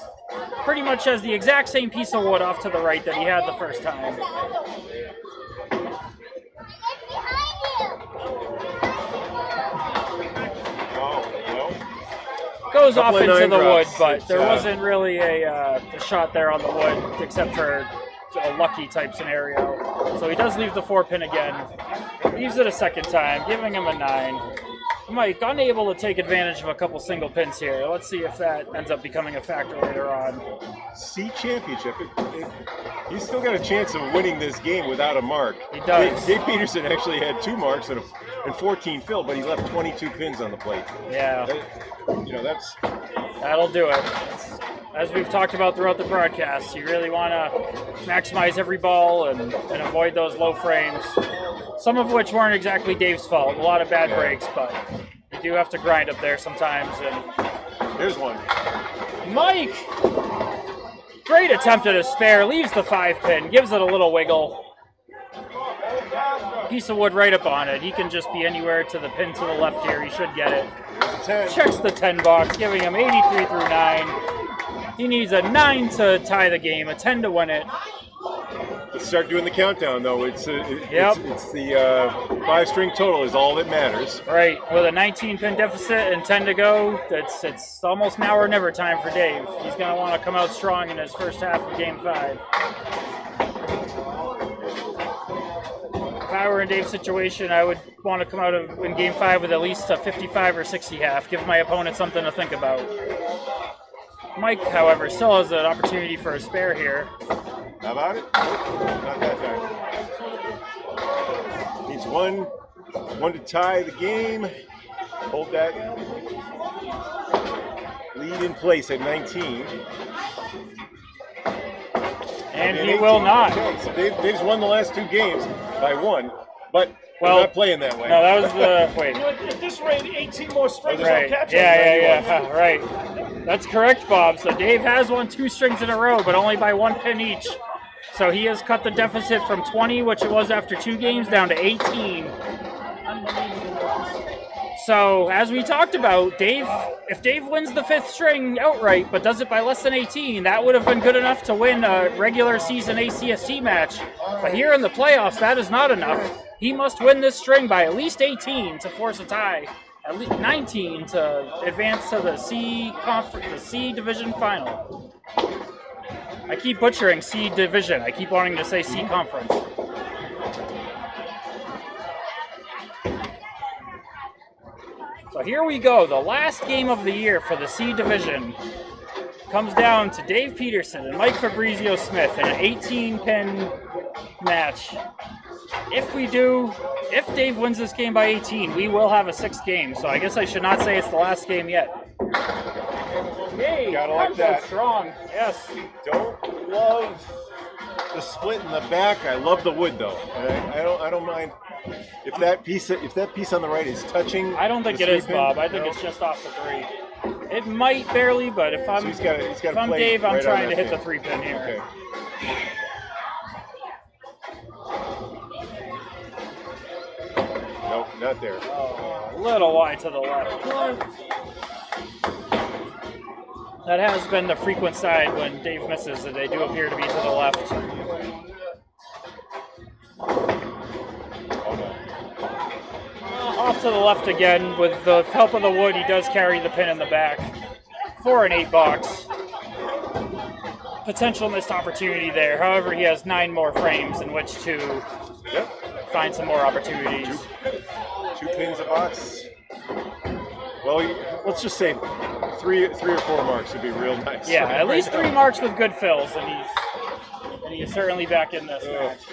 Pretty much has the exact same piece of wood off to the right that he had the first time. Goes off into the wood, but there wasn't really a shot there on the wood except for a lucky type scenario. So he does leave the 4-pin again. Leaves it a second time, giving him a 9. Mike unable to take advantage of a couple single pins here. Let's see if that ends up becoming a factor later on.
C championship. He's still got a chance of winning this game without a mark.
He does.
Dave Peterson actually had 2 marks and 14 filled, but he left 22 pins on the plate.
Yeah. That'll do it. As we've talked about throughout the broadcast, you really want to maximize every ball and avoid those low frames. Some of which weren't exactly Dave's fault. A lot of bad breaks, but you do have to grind up there sometimes. And
here's one.
Mike! Great attempt at a spare. Leaves the 5-pin. Gives it a little wiggle. Piece of wood right up on it. He can just be anywhere to the pin to the left here. He should get it. Checks the 10 box, giving him 83 through 9. He needs a 9 to tie the game, a 10 to win it.
Let's start doing the countdown, though. It's the 5-string total is all that matters.
Right, with a 19-pin deficit and 10 to go, it's almost now or never time for Dave. He's going to want to come out strong in his first half of Game 5. I were in Dave's situation, I would want to come out in Game 5 with at least a 55 or 60 half, give my opponent something to think about. Mike, however, still has an opportunity for a spare here.
How about it? Not that time. Needs one to tie the game. Hold that lead in place at 19.
And he will not.
Okay, so Dave's won the last 2 games by 1, but
well,
we're not playing that way.
No, that was the wait.
At this rate, 18 more strings
Right.
will catch
Yeah. Right. That's correct, Bob. So Dave has won 2 strings in a row, but only by 1 pin each. So he has cut the deficit from 20, which it was after 2 games, down to 18. So, as we talked about, if Dave wins the 5th string outright, but does it by less than 18, that would have been good enough to win a regular season ACST match. But here in the playoffs, that is not enough. He must win this string by at least 18 to force a tie, at least 19 to advance to the C division final. I keep butchering C division. I keep wanting to say C conference. So here we go. The last game of the year for the C division comes down to Dave Peterson and Mike Fabrizio-Smith in an 18-pin match. If Dave wins this game by 18, we will have a 6th game. So I guess I should not say it's the last game yet. Yay!
Gotta like that.
Strong. Yes.
Don't love the split in the back. I love the wood though. I don't mind if that piece on the right is touching.
I don't think it is, Bob. I think it's just off the 3. It might barely, but if I'm
he's gotta
if I'm
play
Dave, I'm
right
trying
on
to
that
hit the
pin.
3 pin here.
Okay. Nope, not there.
Oh, a little wide to the left. That has been the frequent side when Dave misses, that they do appear to be to the left. Off to the left again. With the help of the wood, he does carry the pin in the back for an 8 box. Potential missed opportunity there. However, he has 9 more frames in which to find some more opportunities.
2 pins a box. Well, let's just say 3 or 4 marks would be real nice.
Yeah,
right
at least
now.
3 marks with good fills, and he is certainly back in this match.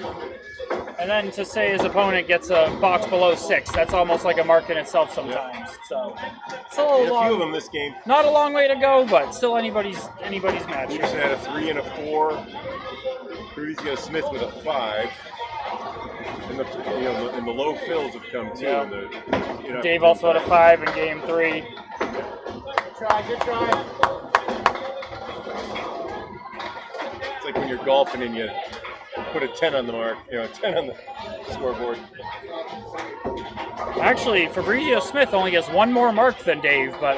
And then to say his opponent gets a box below 6, that's almost like a mark in itself sometimes. So it's a little
A
long.
few of them this game.
Not a long way to go, but still anybody's match.
Peterson had a 3 and a 4. Fabrizio-Smith with a 5. And the low fills have come too.
Yeah.
And
Dave also had a 5 in Game 3.
Good try.
It's like when you're golfing and you put a 10 on the mark, 10 on the scoreboard.
Actually, Fabrizio-Smith only gets 1 more mark than Dave, but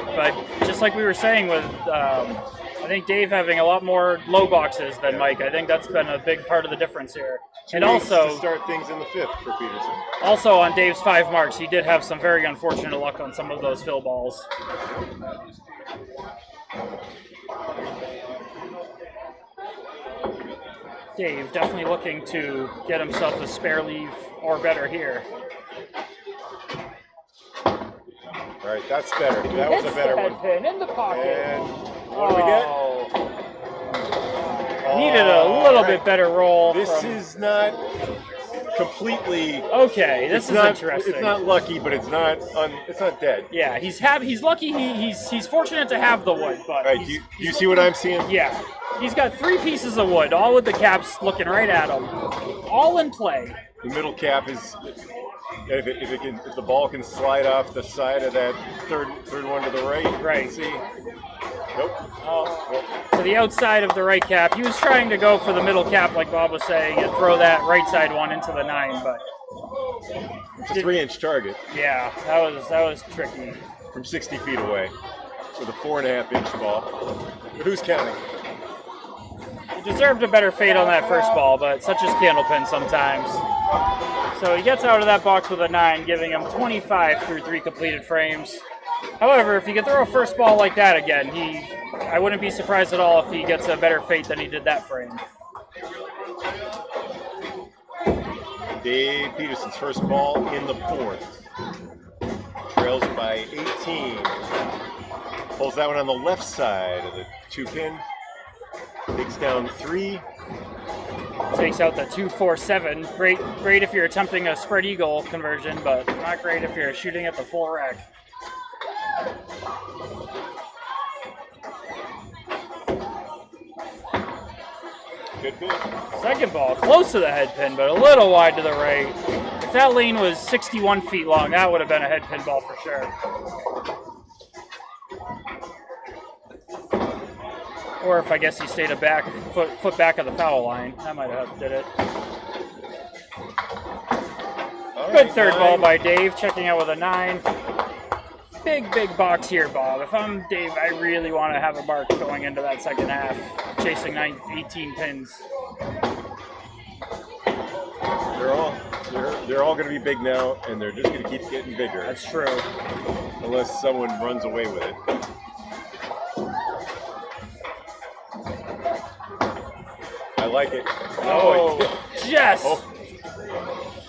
just like we were saying with, I think Dave having a lot more low boxes than Mike, I think that's been a big part of the difference here. And also,
to start things in the 5th for Peterson.
Also on Dave's 5 marks, he did have some very unfortunate luck on some of those fill balls. Dave definitely looking to get himself a spare leave or better here.
All right, that's better. That was a better one.
Pin in the pocket.
And what do we get?
Needed a little bit better roll.
This is not completely.
Okay, this is interesting.
It's not lucky, but it's not dead.
Yeah, he's lucky. He's fortunate to have the wood, but
Right, do you see what I'm seeing?
Yeah, he's got 3 pieces of wood, all with the caps looking right at him, all in play.
The middle cap is. If the ball can slide off the side of that third one to the right.
Right.
See. Nope.
To the outside of the right cap. He was trying to go for the middle cap, like Bob was saying, and throw that right side one into the 9, but
it's a 3-inch target.
Yeah, that was tricky.
From 60 feet away with a 4.5-inch ball. But who's counting?
He deserved a better fate on that first ball, but such is Candlepin sometimes. So he gets out of that box with a 9, giving him 25 through 3 completed frames. However, if he could throw a first ball like that again, I wouldn't be surprised at all if he gets a better fate than he did that frame.
Dave Peterson's first ball in the fourth. Trails by 18. Pulls that one on the left side of the 2-pin. Takes down 3.
Takes out the 2-4-7. Great if you're attempting a spread eagle conversion, but not great if you're shooting at the full rack.
Good pitch.
Second ball, close to the head pin, but a little wide to the right. If that lane was 61 feet long, that would have been a head pin ball for sure. Or if I guess he stayed a foot back of the foul line, that might have did it. Good third ball by Dave, checking out with a 9. Big box here, Bob. If I'm Dave, I really want to have a mark going into that second half, chasing 18 pins.
They're all going to be big now, and they're just going to keep getting bigger.
That's true.
Unless someone runs away with it. I like it.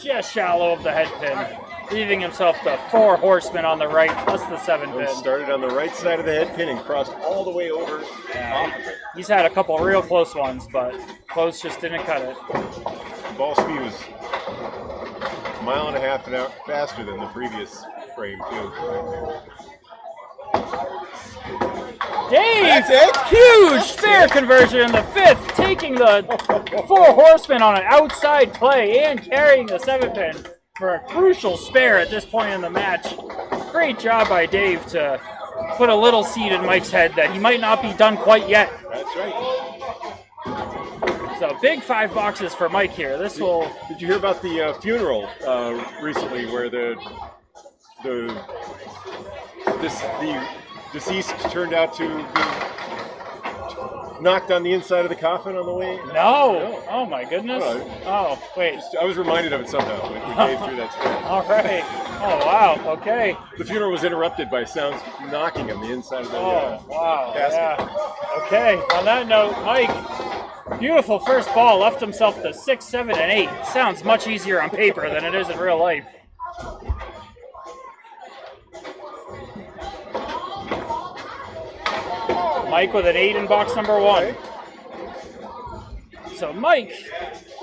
Just shallow of the head pin, leaving himself the 4 horsemen on the right plus the 7 pin.
Started on the right side of the head pin and crossed all the way over.
He's had a couple real close ones, but close just didn't cut it.
Ball speed was a mile and a half an hour faster than the previous frame too.
Dave, huge spare conversion in the 5th, taking the 4 horsemen on an outside play and carrying the 7 pin for a crucial spare at this point in the match. Great job by Dave to put a little seed in Mike's head that he might not be done quite yet.
That's right.
So big 5 boxes for Mike here. This will.
Did you hear about the funeral recently where the deceased turned out to be knocked on the inside of the coffin on the way?
No. Oh my goodness. Oh wait.
I was reminded of it somehow when Dave threw that story.
All right. Oh wow. Okay.
The funeral was interrupted by sounds knocking on the inside of the
wow.
casket.
Yeah. Okay. On that note, Mike, beautiful first ball, left himself to 6, 7, and 8. Sounds much easier on paper than it is in real life. Mike with an 8 in box number 1. So Mike,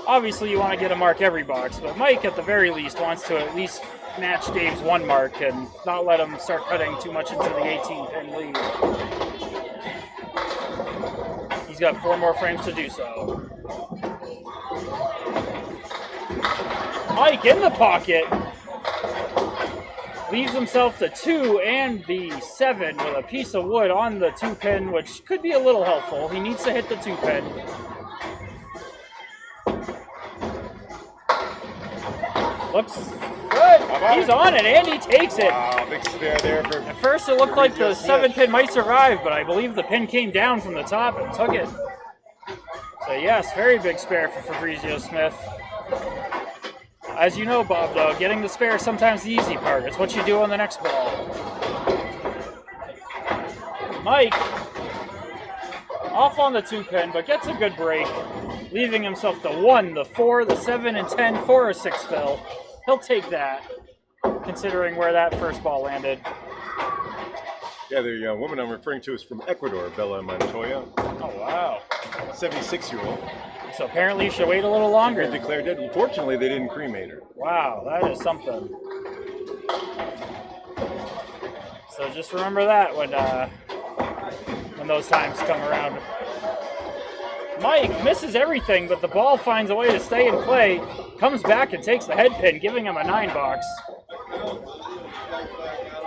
obviously you want to get a mark every box, but Mike at the very least wants to at least match Dave's 1 mark and not let him start cutting too much into the 18-pin lead. He's got 4 more frames to do so. Mike in the pocket. Leaves himself the 2 and the 7 with a piece of wood on the 2-pin, which could be a little helpful. He needs to hit the 2-pin. Looks good. He's on it, and he takes it.
Wow, big spare there.
At first it looked like the 7-pin might survive, but I believe the pin came down from the top and took it. So yes, very big spare for Fabrizio-Smith. As you know, Bob, though, getting the spare is sometimes the easy part. It's what you do on the next ball. Mike, off on the 2-pin, but gets a good break, leaving himself the 1, the 4, the 7, and 10 for a 6 fill. He'll take that, considering where that first ball landed.
Yeah, the woman I'm referring to is from Ecuador, Bella Montoya.
Oh, wow.
76-year-old.
So apparently you should wait a little longer.
Declared dead. Unfortunately, they didn't cremate her.
Wow, that is something. So just remember that when those times come around. Mike misses everything, but the ball finds a way to stay in play. Comes back and takes the head pin, giving him a 9 box.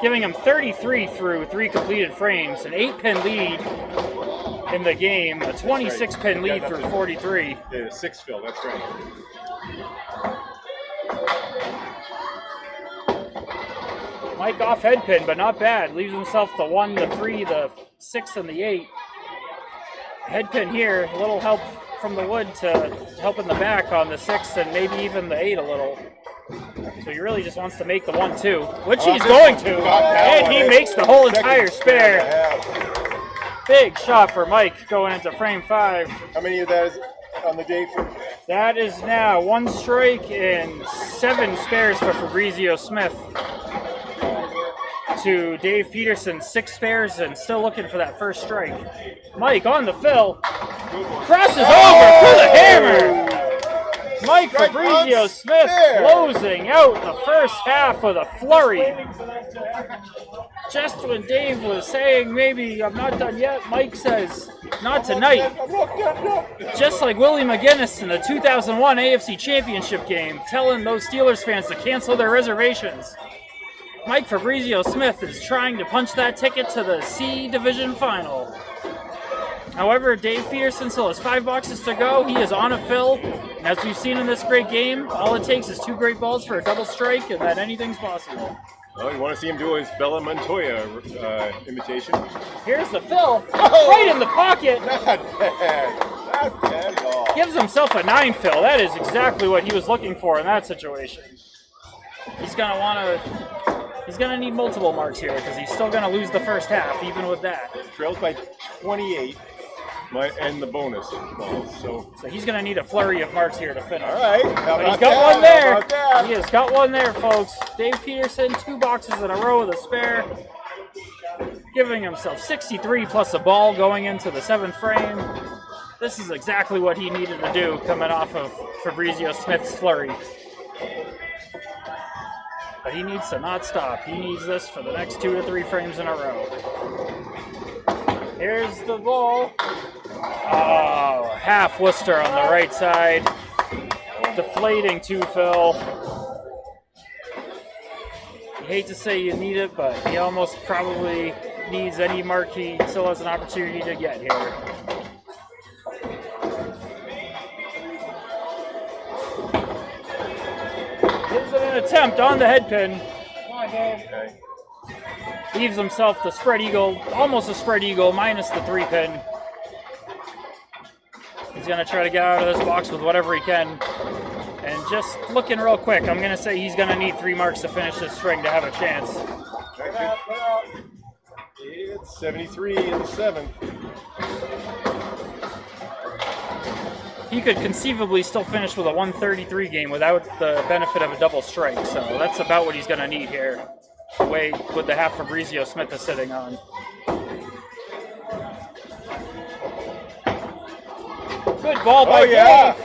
Giving him 33 through 3 completed frames, an 8-pin lead in the game, a 26-pin lead through 43.
Yeah, 6 fill, that's right.
Mike off head pin, but not bad. Leaves himself the 1, the 3, the 6, and the 8. Head pin here, a little help from the wood to help in the back on the 6 and maybe even the 8 a little. So he really just wants to make the 1-2, which he's going to, and he makes the whole entire spare. Big shot for Mike going into frame 5.
How many of that is on the day for
That is now 1 strike and 7 spares for Fabrizio-Smith. To Dave Peterson, 6 spares and still looking for that first strike. Mike on the fill. Crosses over to the hammer. Mike Fabrizio-Smith closing out the first half with a flurry. Just when Dave was saying maybe I'm not done yet, Mike says not tonight. Just like Willie McGinnis in the 2001 AFC Championship game, telling those Steelers fans to cancel their reservations. Mike Fabrizio-Smith is trying to punch that ticket to the C Division Final. However, Dave Peterson still has 5 boxes to go. He is on a fill. And as we've seen in this great game, all it takes is 2 great balls for a double strike, and then anything's possible.
Well, you want to see him do his Bella Montoya imitation?
Here's the fill, right in the pocket.
Not bad. Not bad at all.
Gives himself a 9 fill. That is exactly what he was looking for in that situation. He's gonna need multiple marks here because he's still gonna lose the first half, even with that.
Trails by 28, and the bonus balls. So
he's gonna need a flurry of marks here to finish.
All right,
but he's got one there. He has got one there, folks. Dave Peterson, 2 boxes in a row with a spare, giving himself 63 plus a ball going into the 7th frame. This is exactly what he needed to do coming off of Fabrizio-Smith's flurry. But he needs to not stop. He needs this for the next 2 to 3 frames in a row. Here's the ball. Oh, half Worcester on the right side. Deflating 2 fill. You hate to say you need it, but he almost probably needs any mark he still has an opportunity to get here. An attempt on the head pin.
okay.
Leaves himself the spread eagle, almost a spread eagle, minus the 3 pin. He's going to try to get out of this box with whatever he can. And just looking real quick, I'm going to say he's going to need 3 marks to finish this string to have a chance.
It's 73 in the 7th.
He could conceivably still finish with a 133 game without the benefit of a double strike, so that's about what he's going to need here, the way with the half Fabrizio-Smith is sitting on. Good ball by Dave.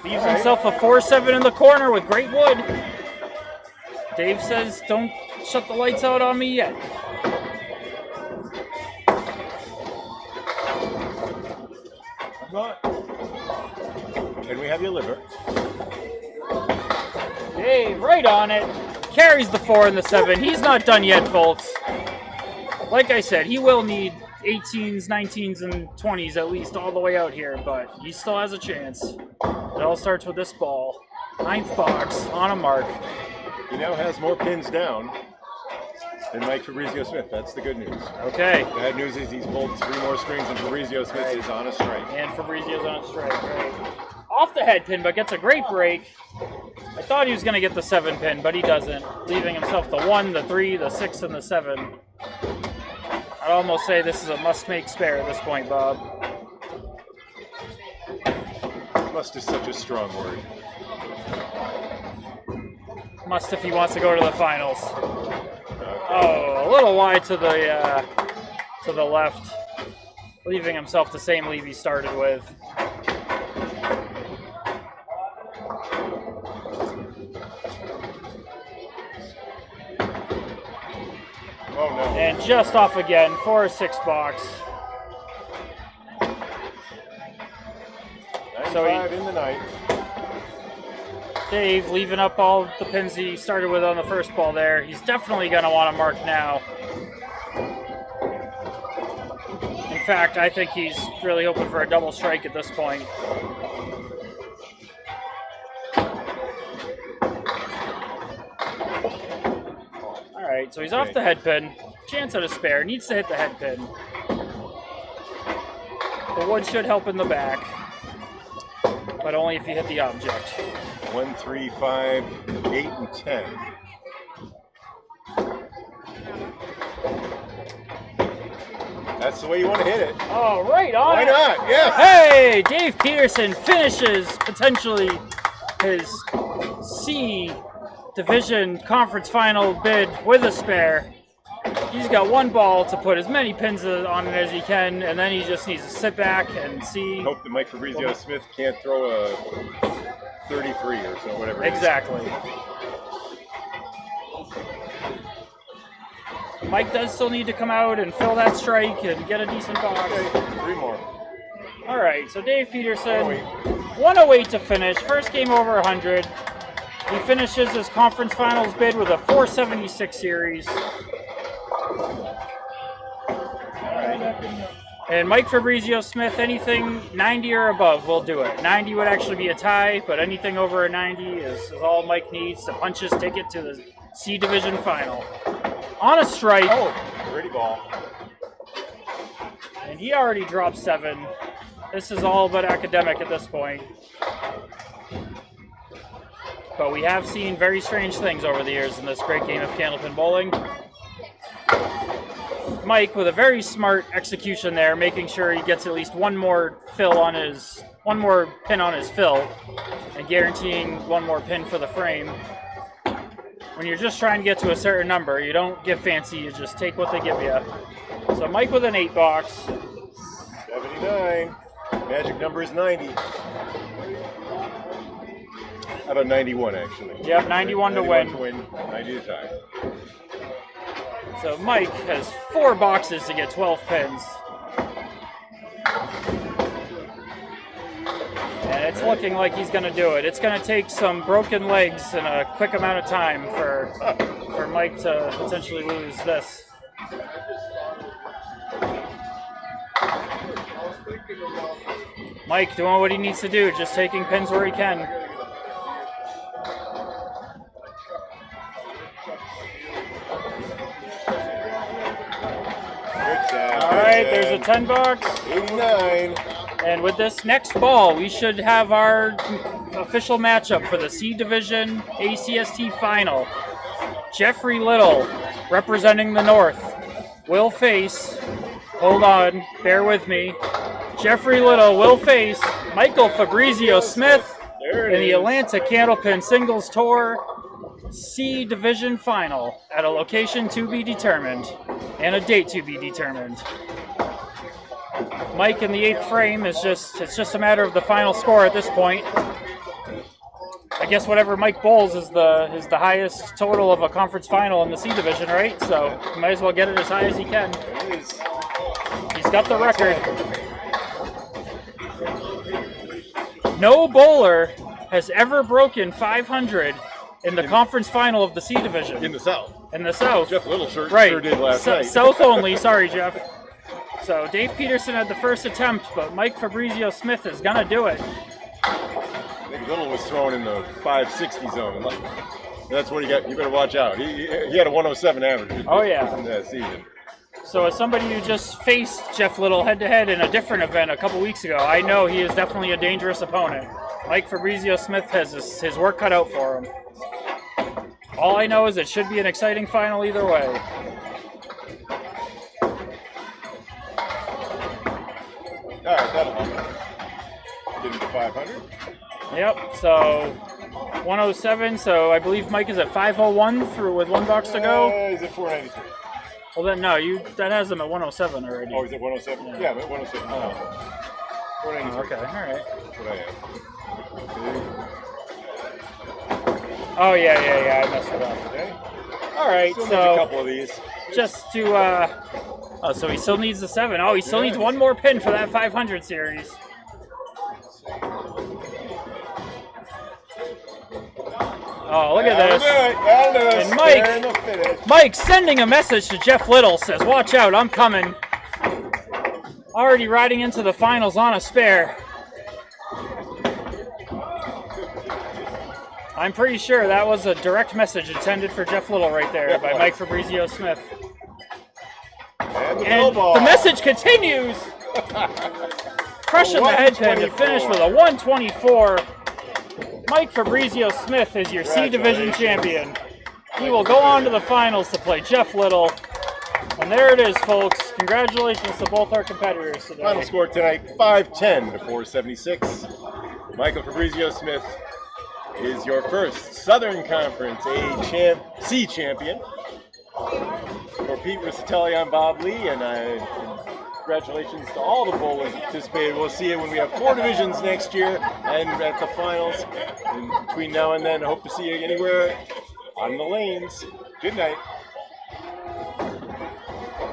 Leaves himself a 4-7 in the corner with great wood. Dave says, don't shut the lights out on me yet.
And we have your liver.
Dave, right on it. Carries the 4 and the 7. He's not done yet, folks. Like I said, he will need 18s, 19s, and 20s at least all the way out here, but he still has a chance. It all starts with this ball. 9th box on a mark.
He now has more pins down than Mike Fabrizio-Smith. That's the good news.
Okay.
Bad news is he's pulled 3 more strings and Fabrizio-Smith is on a strike.
And Fabrizio's on a strike, right. Off the head pin, but gets a great break. I thought he was going to get the 7 pin, but he doesn't, leaving himself the 1, the 3, the 6, and the 7. I'd almost say this is a must-make spare at this point, Bob.
Must is such a strong word.
Must if he wants to go to the finals. Oh, a little wide to the left, leaving himself the same leave he started with.
Oh no.
And just off again for a 6 box.
95 in the night.
Dave leaving up all the pins he started with on the first ball there. He's definitely going to want to mark now. In fact, I think he's really hoping for a double strike at this point. All right, so he's off the head pin. Chance at a spare. Needs to hit the head pin. The wood should help in the back, but only if you hit the object.
1, 3, 5, 8, and 10. That's the way you want to hit it.
Oh, right on
Why
it.
not? Yeah.
Hey, Dave Peterson finishes potentially his C Division Conference Final bid with a spare. He's got one ball to put as many pins on it as he can, and then he just needs to sit back and see.
Hope that Mike Fabrizio-Smith can't throw a 33 or so, whatever it is.
Exactly. Mike does still need to come out and fill that strike and get a decent box.
Okay, 3 more.
All right, so Dave Peterson,
108.
108 to finish. First game over 100. He finishes his conference finals bid with a 476 series. And Mike Fabrizio-Smith, anything 90 or above will do it. 90 would actually be a tie, but anything over a 90 is all Mike needs to punch his ticket to the C Division final. On a strike.
Oh, pretty ball.
And he already dropped 7. This is all but academic at this point. But we have seen very strange things over the years in this great game of Candlepin bowling. Mike with a very smart execution there, making sure he gets at least one more pin on his fill, and guaranteeing one more pin for the frame. When you're just trying to get to a certain number, you don't get fancy, you just take what they give you. So Mike with an 8 box.
79. Magic number is 90. How about 91, actually?
Yep, 91 to win.
90 to tie.
So Mike has 4 boxes to get 12 pins. And it's looking like he's going to do it. It's going to take some broken legs in a quick amount of time for Mike to potentially lose this. Mike doing what he needs to do, just taking pins where he can. All right, there's a 10 box.
89.
And with this next ball, we should have our official matchup for the C Division ACST final. Jeffrey Little, representing the North, will face, hold on, bear with me. Jeffrey Little will face Michael Fabrizio-Smith in the Atlanta Candlepin Singles Tour C Division final at a location to be determined and a date to be determined. Mike in the 8th frame it's just a matter of the final score at this point. I guess whatever Mike bowls is the highest total of a conference final in the C Division, right? So you might as well get it as high as he can. He's got the record. No bowler has ever broken 500 in the conference final of the C Division.
In the South.
In the South.
Jeff Little sure did last night.
South only, sorry, Jeff. So Dave Peterson had the first attempt, but Mike Fabrizio-Smith is going to do it.
I think Little was thrown in the 560 zone. That's what he got. You better watch out. He had a 107 average.
Oh, yeah.
In that season.
So as somebody who just faced Jeff Little head-to-head in a different event a couple weeks ago, I know he is definitely a dangerous opponent. Mike Fabrizio-Smith has his work cut out for him. All I know is it should be an exciting final either way.
All right, that'll help. Get into 500.
Yep, so 107, so I believe Mike is at 501 through with 1 box to go.
He's at 493.
Well then, no, that has him at 107 already.
Oh, he's at 107? Yeah, I'm at 107.
Oh.
493.
Okay, all right.
That's what I am.
Oh, yeah, I messed it up.
Okay.
All right,
Still
so
needs a couple of these.
just to, oh, so he still needs the 7. Oh, he still needs one more pin for that 500 series. Oh, look at this. And Mike sending a message to Jeff Little, says, watch out, I'm coming. Already riding into the finals on a spare. I'm pretty sure that was a direct message intended for Jeff Little right there by Mike Fabrizio-Smith. And the message continues. Crushing the head pin to finish with a 124. Mike Fabrizio-Smith is your C Division champion. He will go on to the finals to play Jeff Little. And there it is, folks. Congratulations to both our competitors today.
Final score tonight, 510 to 476. Michael Fabrizio-Smith is your first Southern Conference C champion. For Pete Rischitelli, I'm Bob Lee, and congratulations to all the bowlers that participated. We'll see you when we have 4 divisions next year and at the finals. And between now and then, I hope to see you anywhere on the lanes. Good night.